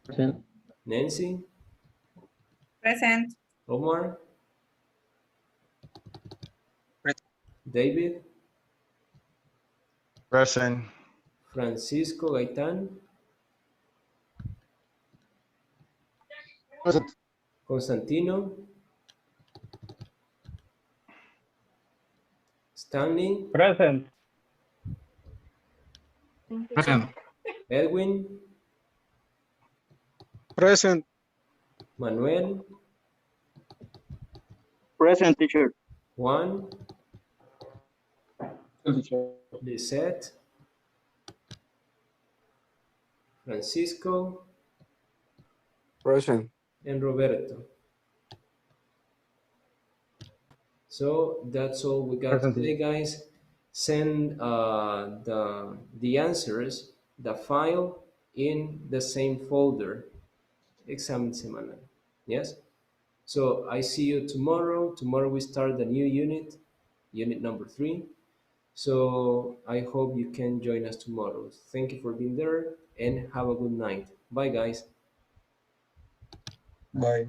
Present. Nancy. Present. Omar. David. Present. Francisco Gaitán. Present. Constantino. Stanley. Present. Present. Edwin. Present. Manuel. Present, teacher. Juan. Lisette. Francisco. Present. And Roberto. So that's all we got today, guys. Send the answers, the file in the same folder, examen semanal. Yes. So I see you tomorrow. Tomorrow we start the new unit, unit number 3. So I hope you can join us tomorrow. Thank you for being there and have a good night. Bye, guys. Bye.